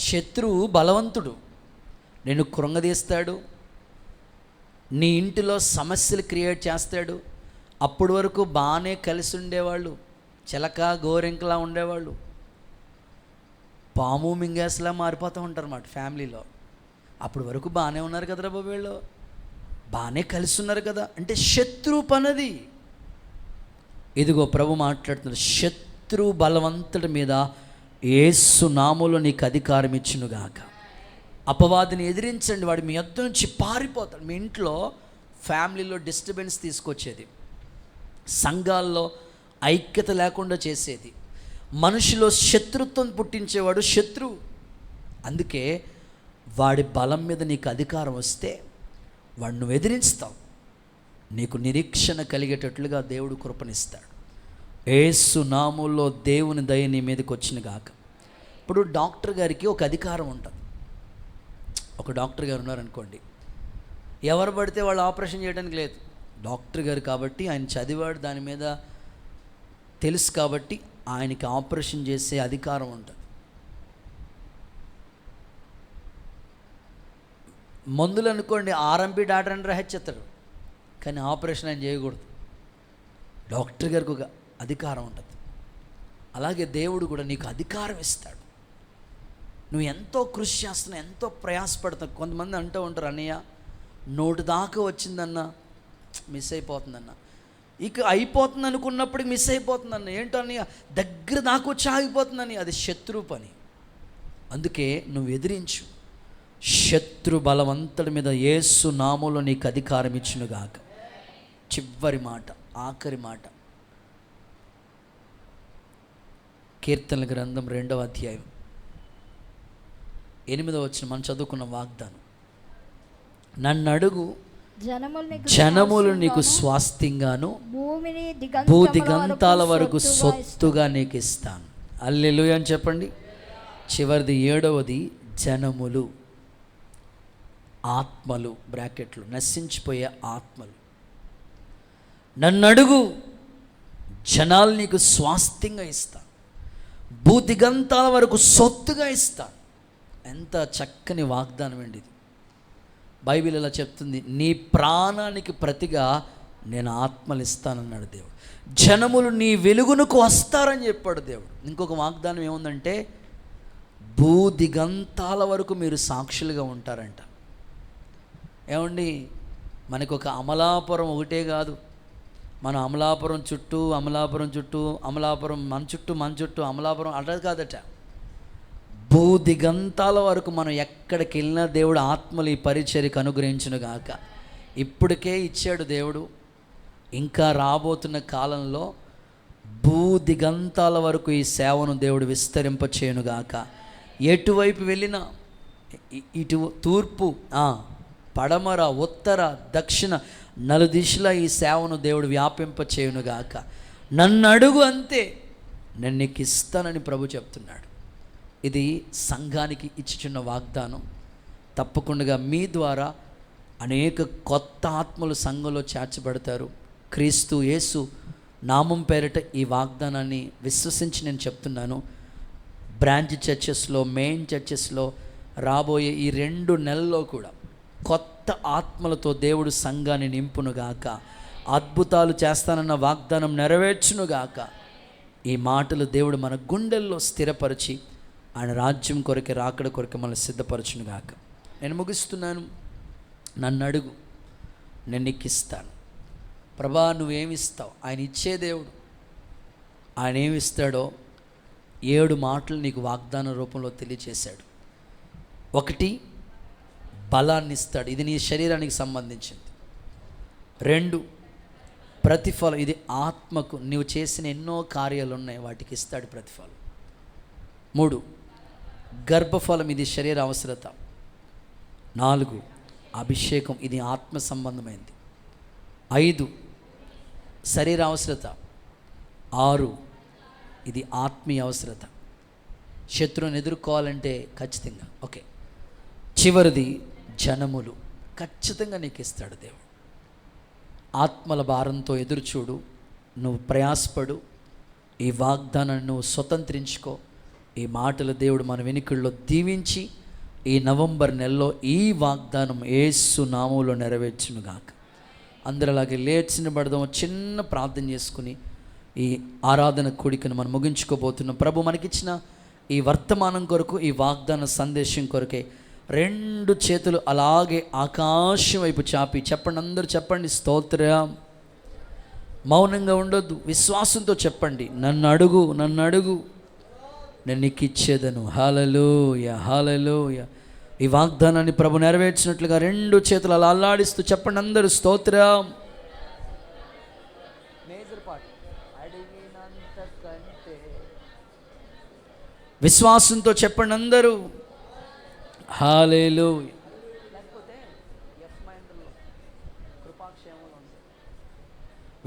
శత్రువు బలవంతుడు, నేను కృంగదీస్తాడు, నీ ఇంటిలో సమస్యలు క్రియేట్ చేస్తాడు. అప్పటి వరకు బాగానే కలిసి ఉండేవాళ్ళు, చిలక గోరెంకలా ఉండేవాళ్ళు, పాము మింగేసలా మారిపోతూ ఉంటారు అన్నమాట ఫ్యామిలీలో. అప్పటి వరకు బాగానే ఉన్నారు కదరా బాబు, వీళ్ళు బాగానే కలిసి ఉన్నారు కదా అంటే శత్రువు పనది. ఇదిగో ప్రభు మాట్లాడుతున్నారు, శత్రు బలవంతుడి మీద యేసు నామములో నీకు అధికారం ఇచ్చునుగాక. అపవాదిని ఎదిరించండి, వాడు మీ యొద్ద నుంచి పారిపోతాడు. మీ ఇంట్లో ఫ్యామిలీలో డిస్టర్బెన్స్ తీసుకొచ్చేది, సంఘాల్లో ఐక్యత లేకుండా చేసేది, మనిషిలో శత్రుత్వం పుట్టించేవాడు శత్రువు. అందుకే వాడి బలం మీద నీకు అధికారం వస్తే వాడు నువ్వు ఎదిరిస్తావు. నీకు నిరీక్షణ కలిగేటట్లుగా దేవుడు కృపనిస్తాడు. యేసు నామములో దేవుని దయ నీ మీదకి వచ్చిన గాక. ఇప్పుడు డాక్టర్ గారికి ఒక అధికారం ఉంటుంది. ఒక డాక్టర్ గారు ఉన్నారనుకోండి, ఎవరు పడితే వాళ్ళు ఆపరేషన్ చేయడానికి లేదు. డాక్టర్ గారు కాబట్టి ఆయన చదివాడు, దాని మీద తెలుసు కాబట్టి ఆయనకి ఆపరేషన్ చేసే అధికారం ఉంటుంది. మందులు అనుకోండి, ఆర్ఎంపీ డాక్టర్ అని రాహెచ్చేస్తాడు, కానీ ఆపరేషన్ ఆయన చేయకూడదు. డాక్టర్ గారికి ఒక అధికారం ఉంటుంది. అలాగే దేవుడు కూడా నీకు అధికారం ఇస్తాడు. నువ్వు ఎంతో కృషి చేస్తున్నావు, ఎంతో ప్రయాసపడతావు. కొంతమంది అంటూ ఉంటారు, అన్నయ్య నోటి దాకా వచ్చిందన్న మిస్ అయిపోతుందన్న, ఇక అయిపోతుంది అనుకున్నప్పటికి మిస్ అయిపోతుందన్న. ఏంటో అన్నయ్య దగ్గర దాకా వచ్చి ఆగిపోతుందని, అది శత్రువు పని. అందుకే నువ్వు ఎదిరించు. శత్రు బలవంతుడి మీద యేసు నామములో నీకు అధికారం ఇచ్చునుగాక. చివరి మాట, ఆఖరి మాట, కీర్తనల గ్రంథం 2వ అధ్యాయం 8వ వచనం మనం చదువుకున్న వాగ్దానం. నన్ను అడుగు, జనములు నీకు స్వాస్థ్యంగాను భూదిగంతాల వరకు సొత్తుగా నీకు ఇస్తాను. హల్లెలూయా అని చెప్పండి. చివరిది 7వది జనములు, ఆత్మలు, బ్రాకెట్లు నశించిపోయే ఆత్మలు. నన్ను అడుగు, జనాలు నీకు స్వాస్థ్యంగా ఇస్తాను, భూదిగంతాల వరకు సొత్తుగా ఇస్తాను. ఎంత చక్కని వాగ్దానం అండి ఇది. బైబిల్ ఇలా చెప్తుంది, నీ ప్రాణానికి ప్రతిగా నేను ఆత్మలు ఇస్తానన్నాడు దేవుడు. జనములు నీ వెలుగునకు వస్తారని చెప్పాడు దేవుడు. ఇంకొక వాగ్దానం ఏముందంటే, భూదిగంతాల వరకు మీరు సాక్షులుగా ఉంటారంట. ఏమండి, మనకు ఒక అమలాపురం ఒకటే కాదు, మన అమలాపురం చుట్టూ అమలాపురం మన చుట్టూ అమలాపురం అట్లా కాదట. భూదిగంతాల వరకు మనం ఎక్కడికి వెళ్ళినా దేవుడు ఆత్మలు ఈ పరిచర్యకు అనుగ్రహించును గాక. ఇప్పటికే ఇచ్చాడు దేవుడు, ఇంకా రాబోతున్న కాలంలో భూదిగంతాల వరకు ఈ సేవను దేవుడు విస్తరింపచేయునుగాక. ఎటువైపు వెళ్ళినా, ఇటు తూర్పు, పడమర, ఉత్తర, దక్షిణ, నలుదిశలా ఈ సేవను దేవుడు వ్యాపింపచేయునుగాక. నన్ను అడుగు అంతే, నేను నీకు ఇస్తానని ప్రభు చెప్తున్నాడు. ఇది సంఘానికి ఇచ్చుచున్న వాగ్దానం. తప్పకుండా మీ ద్వారా అనేక కొత్త ఆత్మలు సంఘంలో చేర్చబడతారు. క్రీస్తు యేసు నామం పేరిట ఈ వాగ్దానాన్ని విశ్వసించి నేను చెప్తున్నాను. బ్రాంచ్ చర్చెస్లో, మెయిన్ చర్చెస్లో రాబోయే ఈ 2 నెలల్లో కూడా కొత్త ఆత్మలతో దేవుడు సంఘాన్ని నింపునుగాక. అద్భుతాలు చేస్తానన్న వాగ్దానం నెరవేర్చునుగాక. ఈ మాటలు దేవుడు మన గుండెల్లో స్థిరపరిచి ఆయన రాజ్యం కొరకే, రాకడ కొరకే మనల్ని సిద్ధపరచునుగాక. నేను ముగిస్తున్నాను. నన్ను అడుగు, నేను నీకు ఇస్తాను. ప్రభా, నువ్వేమిస్తావు? ఆయన ఇచ్చే దేవుడు. ఆయన ఏమిస్తాడో 7 మాటలు నీకు వాగ్దాన రూపంలో తెలియచేశాడు. 1, బలాన్ని ఇస్తాడు, ఇది నీ శరీరానికి సంబంధించింది. 2, ప్రతిఫలం, ఇది ఆత్మకు నువ్వు చేసిన ఎన్నో కార్యాలు ఉన్నాయి, వాటికి ఇస్తాడు ప్రతిఫలం. 3, గర్భఫలం, ఇది శరీర అవసరత. 4, అభిషేకం, ఇది ఆత్మ సంబంధమైంది. 5, శరీర అవసరత. 6, ఇది ఆత్మీయ అవసరత, శత్రువుని ఎదుర్కోవాలంటే ఖచ్చితంగా. ఓకే, చివరిది జనములు. ఖచ్చితంగా నీకు ఇస్తాడు దేవుడు. ఆత్మల భారంతో ఎదురుచూడు, నువ్వు ప్రయాసపడు, ఈ వాగ్దానాన్ని నువ్వు స్వతంత్రించుకో. ఈ మాటలు దేవుడు మన వెనుకల్లో దీవించి ఈ నవంబర్ నెలలో ఈ వాగ్దానం యేసు నామములో నెరవేర్చునుగాక. అందరూ అలాగే లేచిన పడదాం, చిన్న ప్రార్థన చేసుకుని ఈ ఆరాధన కూడికను మనం ముగించుకోబోతున్నాం. ప్రభు మనకిచ్చిన ఈ వర్తమానం కొరకు, ఈ వాగ్దాన సందేశం కొరకే 2 చేతులు అలాగే ఆకాశం వైపు చాపి చెప్పండి. అందరూ చెప్పండి, స్తోత్రం. మౌనంగా ఉండొద్దు, విశ్వాసంతో చెప్పండి. నన్ను అడుగు, నన్ను అడుగు, నేను నీకు ఇచ్చేదను. హల్లెలూయా, హల్లెలూయా. ఈ వాగ్దానాన్ని ప్రభు నెరవేర్చినట్లుగా 2 చేతులు అలా అల్లాడిస్తూ చెప్పండి అందరూ, స్తోత్రం. విశ్వాసంతో చెప్పండి అందరూ, హల్లెలూయా.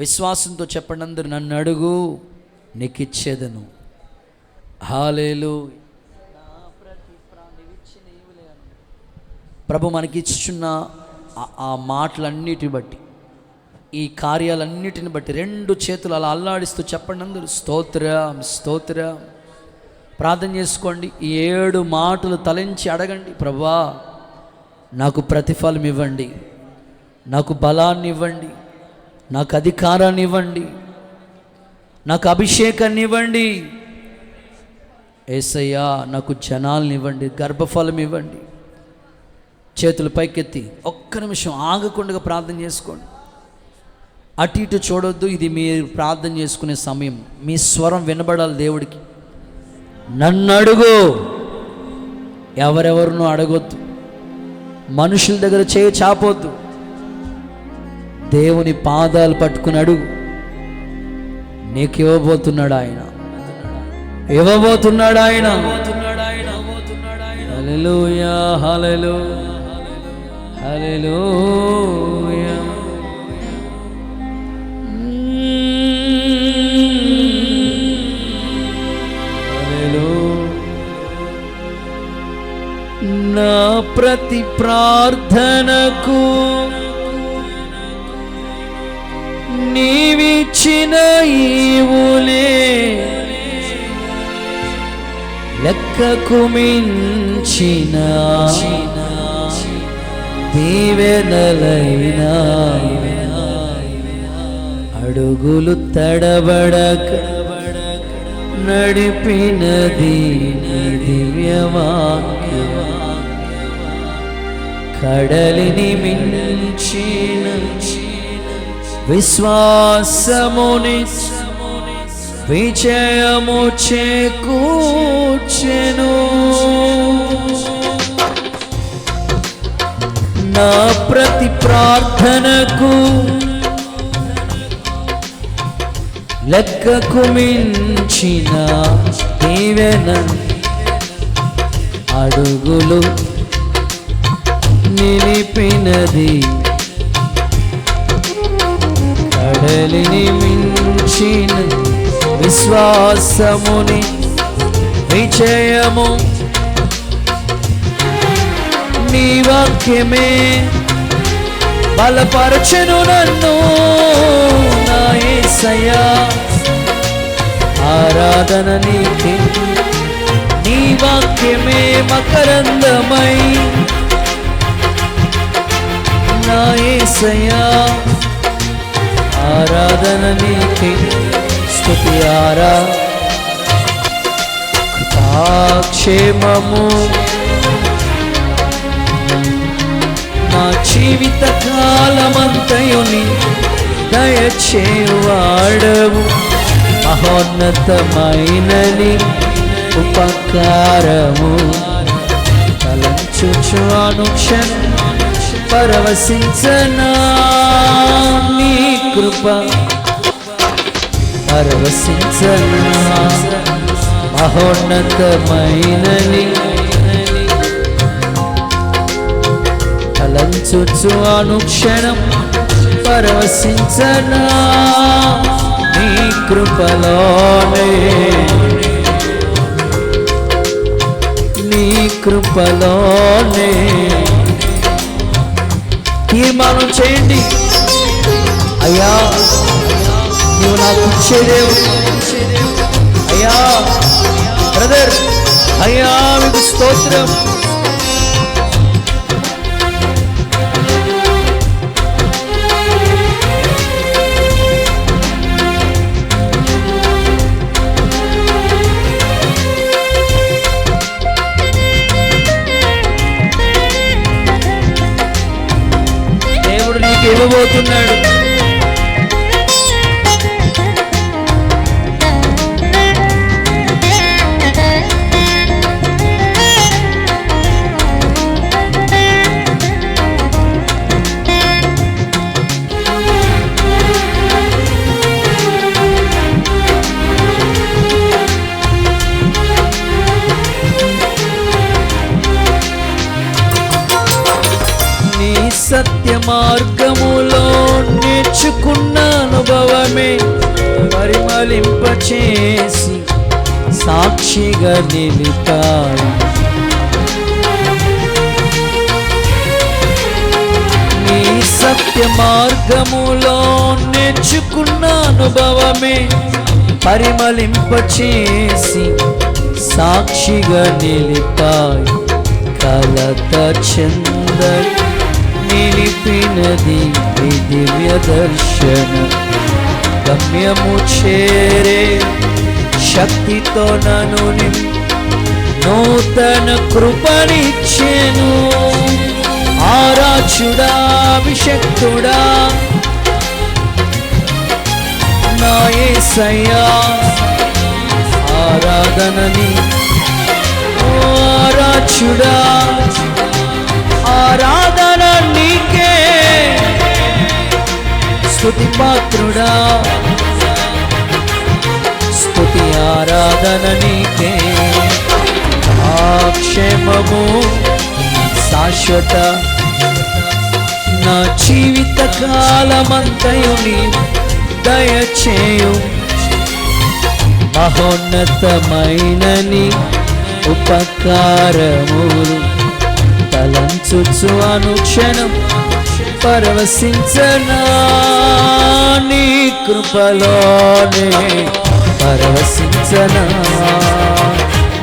విశ్వాసంతో చెప్పండి అందరూ, నన్ను అడుగు, నీకు ఇచ్చేదను. హల్లెలూయా. ప్రభు మనకిచ్చుచున్న ఆ మాటలన్నిటిని బట్టి, ఈ కార్యాలన్నిటిని బట్టి 2 చేతులు అలా అల్లాడిస్తూ చెప్పండి అందరూ, స్తోత్రం, స్తోత్రం. ప్రార్థన చేసుకోండి. ఈ 7 మాటలు తలంచి అడగండి. ప్రభువా, నాకు ప్రతిఫలం ఇవ్వండి, నాకు బలాన్ని ఇవ్వండి, నాకు అధికారాన్ని ఇవ్వండి, నాకు అభిషేకాన్ని ఇవ్వండి. యేసయ్యా, నాకు జనాల్ని ఇవ్వండి, గర్భఫలం ఇవ్వండి. చేతులు పైకెత్తి ఒక్క నిమిషం ఆగకుండా ప్రార్థన చేసుకోండి. అటు ఇటు చూడొద్దు. ఇది మీరు ప్రార్థన చేసుకునే సమయం. మీ స్వరం వినబడాలి దేవుడికి. నన్ను అడుగు, ఎవరెవరినో అడగొద్దు, మనుషుల దగ్గర చేయి చాపొద్దు. దేవుని పాదాలు పట్టుకుని అడుగు. నీకు ఇవ్వబోతున్నాడు ఆయన, ఇవ్వబోతున్నాడు ఆయన. హల్లెలూయా, హల్లెలూయా, హల్లెలూయా. నా ప్రతి ప్రార్థనకు నీవిచ్చిన ఈవులే లెక్కకు మించిన దీవెనలైనా అడుగులు తడబడక నడిపినది నీ దివ్యవాక్యం. కడలిని మించిన విశ్వాసముని విజయము చేకూర్చెను. నా ప్రతి ప్రార్థనకు లెక్కకు మించిన దీవెన అడుగులు నిలిపినది. కడలిని మించిన విశ్వాసముని విజయము నీ వాక్యమే బలపరచెను నన్ను. నా యేసయ్యా ఆరాధన నీకే. నీ వాక్యమే మకరందమై నా యేసయ్యా ఆరాధన నీకే. స్తుతి కృపాక్షేమము నా జీవిత కాలమంతయుని దయచేవాడవు. మహోన్నతమైనని ఉపకారము తలంచుచు అనుక్షణం పరవశించనా నీ కృప పరవశించనా. మహోన్నతమైనని తలంచుచు అనుక్షణం పరవశించనా నీ కృపలోనే. నీ కృపలోనే తీర్మానం చేయండి. అయ్యా నువ్వు నాకు ఇచ్చేదేవు. అయ్యా బ్రదర్, అయ్యా మీకు స్తోత్రం. దేవుడు నీకు ఇవ్వబోతున్నాడు. సత్య మార్గములో నేర్చుకున్న అనుభవమే పరిమళింపచేసి సాక్షిగా నిలిపాయి. నీ సత్య మార్గములో నేర్చుకున్న అనుభవమే పరిమళింపచేసి సాక్షిగా నిలిపాయి. కలత చెందక నిలిపినది ఈ దివ్య దర్శన. గమ్యము చేరే శక్తితో నన్ను నూతన కృపనిచ్చెను. ఆరాచుడా అభిషక్తుడా నా యేసయ్యా ఆరాధనని. ఆరాచుడా ఆరాధన నీకే. స్తుతి పాత్రుడా స్తుతి ఆరాధన నీకే. క్షేమము శాశ్వత నా జీవిత కాలమంతయుని దయచేయు. మహోన్నతమైనని ఉపకారములు తలంచుచు అనుక్షణం పరవశించనా నీ కృపలోనే. పరవశించనా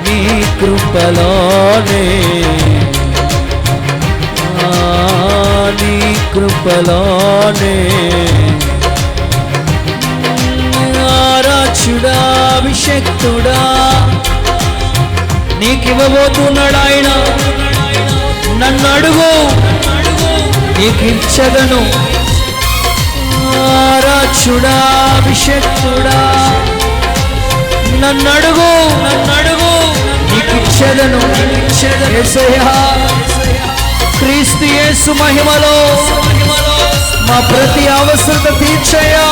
నీ కృపలోనే. నీ కృపలోనే ఆరాధ్యుడా అభిషక్తుడా నీకివ్వబోతున్నాడు ఆయన. నన్ను అడుగు నీకిచ్చదను. ఆరాధ్యుడా అభిషక్తుడా నన్ను అడుగు నీకిచ్చదను. యేసయ్యా క్రీస్తు యేసు మహిమలో మా ప్రతి అవసరత తీర్చయ్యా.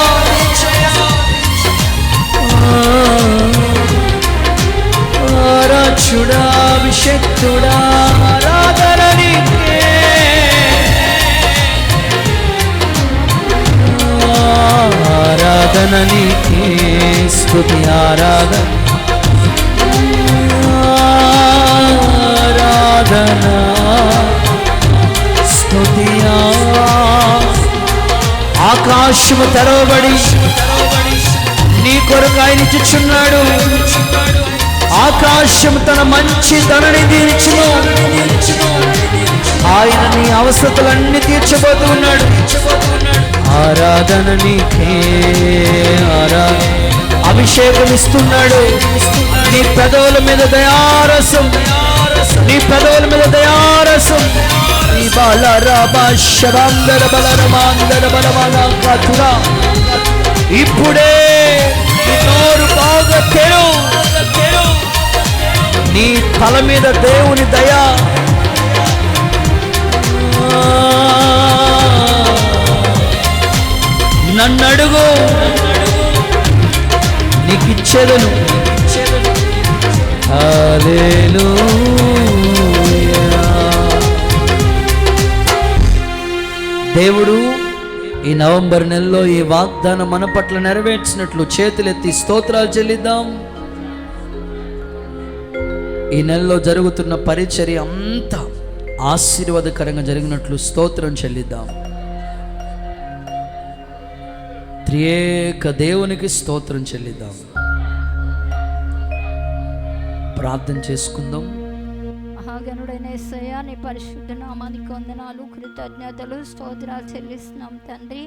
ఆరాధ్యుడా అభిషక్తుడా ఆరాధన నీకే. ఆరాధన నీకే స్తుతి ఆరాధన స్తుతి. ఆకాశము తెరవబడి నీ కొరకు ఆయన ఇచ్చుచున్నాడు. ఆకాశం తన మంచి ధనని తీర్చును. ఆయన నీ అవసరతలన్నీ తీర్చబోతున్నాడు. ఆరాధన నీకే అభిషేకం ఇస్తున్నాడు. నీ పెదవుల మీద దయారసం, నీ పెదవుల మీద దయారసం. నీ బాలరాబాందర బలరమాందర బలమాన కథురా ఇప్పుడే నీ నోరు బాగా తెరు. నీ తల మీద దేవుని దయా నన్ను అడుగు నీకిచ్చేదను. హల్లెలూయా. దేవుడు ఈ నవంబర్ నెలలో ఈ వాగ్దానం మన పట్ల నెరవేర్చినట్లు చేతులెత్తి స్తోత్రాలు చెల్లిద్దాం. ఈ నెలలో జరుగుతున్న పరిచర్య అంతా ఆశీర్వాదకరంగా జరిగినట్లు స్తోత్రం చెల్లిద్దాం. త్రియేక దేవునికి స్తోత్రం చెల్లిద్దాం. ప్రార్థన చేసుకుందాం. మహాగణుడైన యేసయ్యా నీ పరిశుద్ధ నామానికి వందనాలు, కృతజ్ఞతలు, స్తోత్రాలు చెల్లిస్తున్నాం తండ్రి.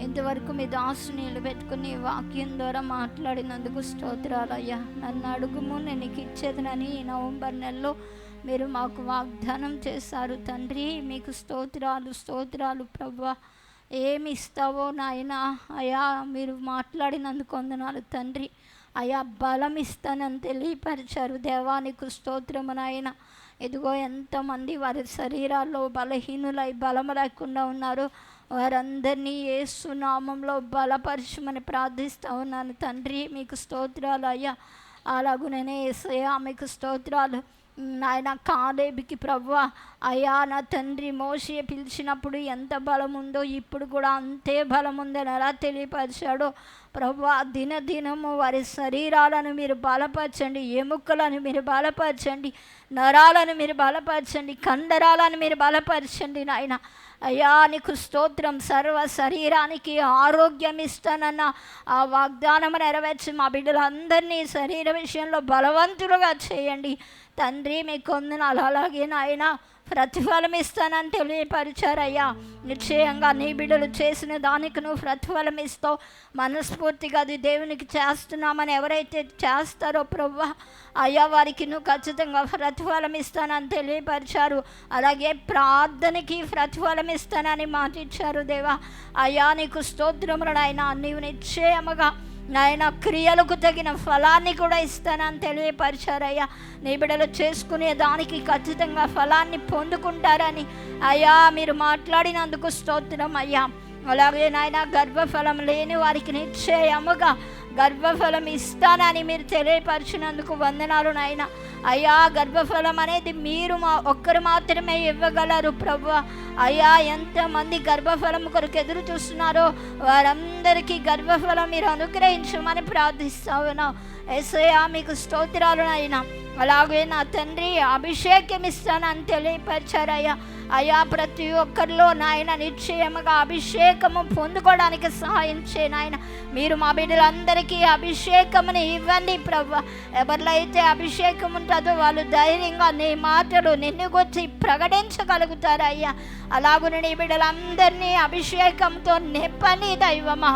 ఇంతవరకు మీ దాసుని నిలబెట్టుకుని వాక్యం ద్వారా మాట్లాడినందుకు స్తోత్రాలు అయ్యా. నన్ను అడుగుము నేను నీకు ఇచ్చేదనని ఈ నవంబర్ నెలలో మీరు మాకు వాగ్దానం చేశారు తండ్రి. మీకు స్తోత్రాలు ప్రభువా. ఏమి ఇస్తావో నాయన అయ్యా మీరు మాట్లాడినందుకు వందనాలు తండ్రి. అయ్యా బలం ఇస్తానని తెలియపరిచారు దేవా, నీకు స్తోత్రము నాయన. ఇదిగో ఎంతమంది వారి శరీరాల్లో బలహీనులై బలము లేకుండా ఉన్నారు, వారందరినీ యేసు నామంలో బలపరచమని ప్రార్థిస్తూ ఉన్నాను తండ్రి. మీకు స్తోత్రాలు అయ్యా. అలాగుననే యేసయ్యా మీకు స్తోత్రాలు నాయన. కాలేబుకి ప్రభువా అయ్యా నా తండ్రి మోషే పిలిచినప్పుడు ఎంత బలం ఉందో ఇప్పుడు కూడా అంతే బలం ఉందని ఎలా తెలియపరిచాడో ప్రభువా, దినదినము వారి శరీరాలను మీరు బలపరచండి, ఎముకలను మీరు బలపరచండి, నరాలను మీరు బలపరచండి, కండరాలను మీరు బలపరచండి నాయన. అయ్యా నీకు స్తోత్రం. సర్వ శరీరానికి ఆరోగ్యం ఇస్తానన్న ఆ వాగ్దానం నెరవేర్చి మా బిడ్డలందరినీ శరీర విషయంలో బలవంతులుగా చేయండి తండ్రి. మీకు వందనాలు. అలాగే నాయన ప్రతిఫలం ఇస్తానని తెలియపరిచారయ్యా. నిశ్చయంగా నీ బిడ్డలు చేసిన దానికి నువ్వు ప్రతిఫలం ఇస్తావు. మనస్ఫూర్తిగా అది దేవునికి చేస్తున్నామని ఎవరైతే చేస్తారో ప్రభువా అయ్యా వారికి నువ్వు ఖచ్చితంగా ప్రతిఫలం ఇస్తానని తెలియపరిచారు. అలాగే ప్రార్థనకి ప్రతిఫలం ఇస్తానని మాట ఇచ్చారు దేవా. అయ్యా నీకు స్తోత్రములు నాయన. నీవు నిశ్చయముగా నాయన క్రియలకు తగిన ఫలాన్ని కూడా ఇస్తానని తెలియపరిచారయ్యా. నీ బిడ్డలు చేసుకునే దానికి ఖచ్చితంగా ఫలాన్ని పొందుకుంటారని అయ్యా మీరు మాట్లాడినందుకు స్తోత్రం అయ్యా. అలాగే నాయన గర్భఫలం లేని వారికి నిశ్చయముగా గర్భఫలం ఇస్తానని మీరు తెలియపరిచినందుకు వందనాలు నాయన. అయ్యా గర్భఫలం అనేది మీరు ఒక్కరు మాత్రమే ఇవ్వగలరు ప్రభువా. అయ్యా ఎంతమంది గర్భఫలం కొరకు ఎదురు చూస్తున్నారో వారందరికీ గర్భఫలం మీరు అనుగ్రహించమని ప్రార్థిస్తా ఉన్నాం యేసయ్యా. మీకు స్తోత్రాలు నాయన. అలాగే నా తండ్రి అభిషేకం ఇస్తానని తెలియపరిచారయ్యా. అయ్యా ప్రతి ఒక్కరిలో నాయన నిశ్చయముగా అభిషేకము పొందుకోవడానికి సహాయం చేయండి నాయన. మీరు మా బిడ్డలందరికీ అభిషేకముని ఇవ్వండి ప్రభువా. ఎవరిలో అయితే అభిషేకం ఉంటుందో వాళ్ళు ధైర్యంగా నీ మాటలు నిన్ను గురించి ప్రకటించగలుగుతారయ్యా. అలాగే నీ బిడ్డలందరినీ అభిషేకంతో నింపని దైవమా.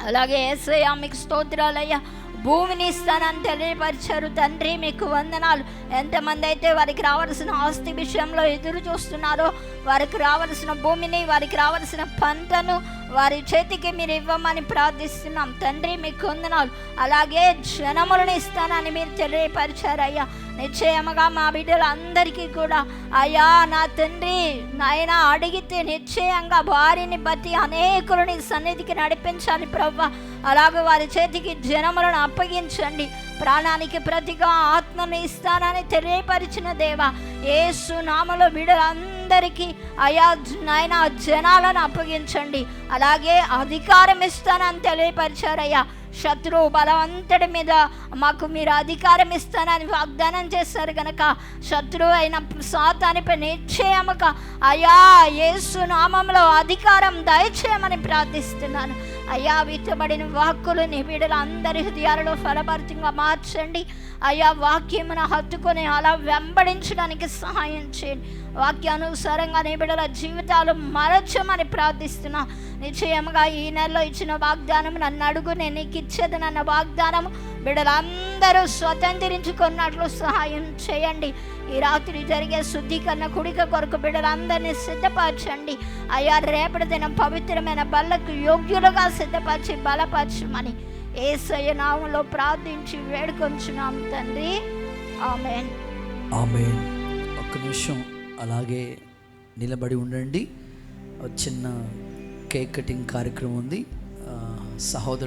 అలాగే యేసయ్యా మీకు స్తోత్రాలయ్యా. భూమిని ఇస్తానని తెలియపరిచారు తండ్రి, మీకు వందనాలు. ఎంతమంది అయితే వారికి రావాల్సిన ఆస్తి విషయంలో ఎదురు చూస్తున్నారో వారికి రావాల్సిన భూమిని, వారికి రావాల్సిన పంటను వారి చేతికి మీరు ఇవ్వమని ప్రార్థిస్తున్నాం తండ్రి, మీకు వందనాలు. అలాగే జనములను ఇస్తానని మీరు తెలియపరిచారయ్యా. నిశ్చయముగా మా బిడ్డలందరికీ కూడా అయ్యా నా తండ్రి నాయన అడిగితే నిశ్చయంగా వారిని బట్టి అనేకులని సన్నిధికి నడిపించాలి ప్రభువా. అలాగే వారి చేతికి జనములను అప్పగించండి. ప్రాణానికి ప్రతిగా ఆత్మను ఇస్తానని తెలియపరిచిన దేవా, యేసు నామములో బిడ్డలందరికీ అయా నాయన జనాలను అప్పగించండి. అలాగే అధికారం ఇస్తానని తెలియపరిచారయ్యా. శత్రువు బలవంతుడి మీద మాకు మీరు అధికారం ఇస్తానని వాగ్దానం చేశారు కనుక శత్రువు అయిన సాతానుపై నిశ్చయముగా అయ్యా యేసు నామములో అధికారం దయచేయమని ప్రార్థిస్తున్నాను. అయ్యా విత్తబడిన వాక్కులు నీ బిడ్డలందరి హృదయాలలో ఫలభరితంగా మార్చండి. అయ్యా వాక్యమును హత్తుకొని అలా వెంబడించడానికి సహాయం చేయండి. వాక్యానుసారంగా నీ బిడ్డల జీవితాలు మరచమని ప్రార్థిస్తున్నా. నిశ్చయముగా ఈ నెలలో ఇచ్చిన వాగ్దానం నన్ను అడుగు నేను నీకు ఇచ్చేది నన్న వాగ్దానం బిడ్డలందరూ స్వతంత్రించుకున్నట్లు సహాయం చేయండి. ఈ రాత్రి జరిగే శుద్ధీకరణ కుడిక కొరకు బిడ్డలందరినీ సిద్ధపరచండి. అయ్యా రేపటి దినం పవిత్రమైన బల్లకు యోగ్యులుగా సిద్ధపరిచి బలపరచమని యేసయ్య నామములో ప్రార్థించి వేడుకొంచున్నాం తండ్రి, ఆమేన్. ఆమేన్. ఒక్క నిమిషం అలాగే నిలబడి ఉండండి. చిన్న కేక్ కటింగ్ కార్యక్రమం ఉంది. సహోదరులు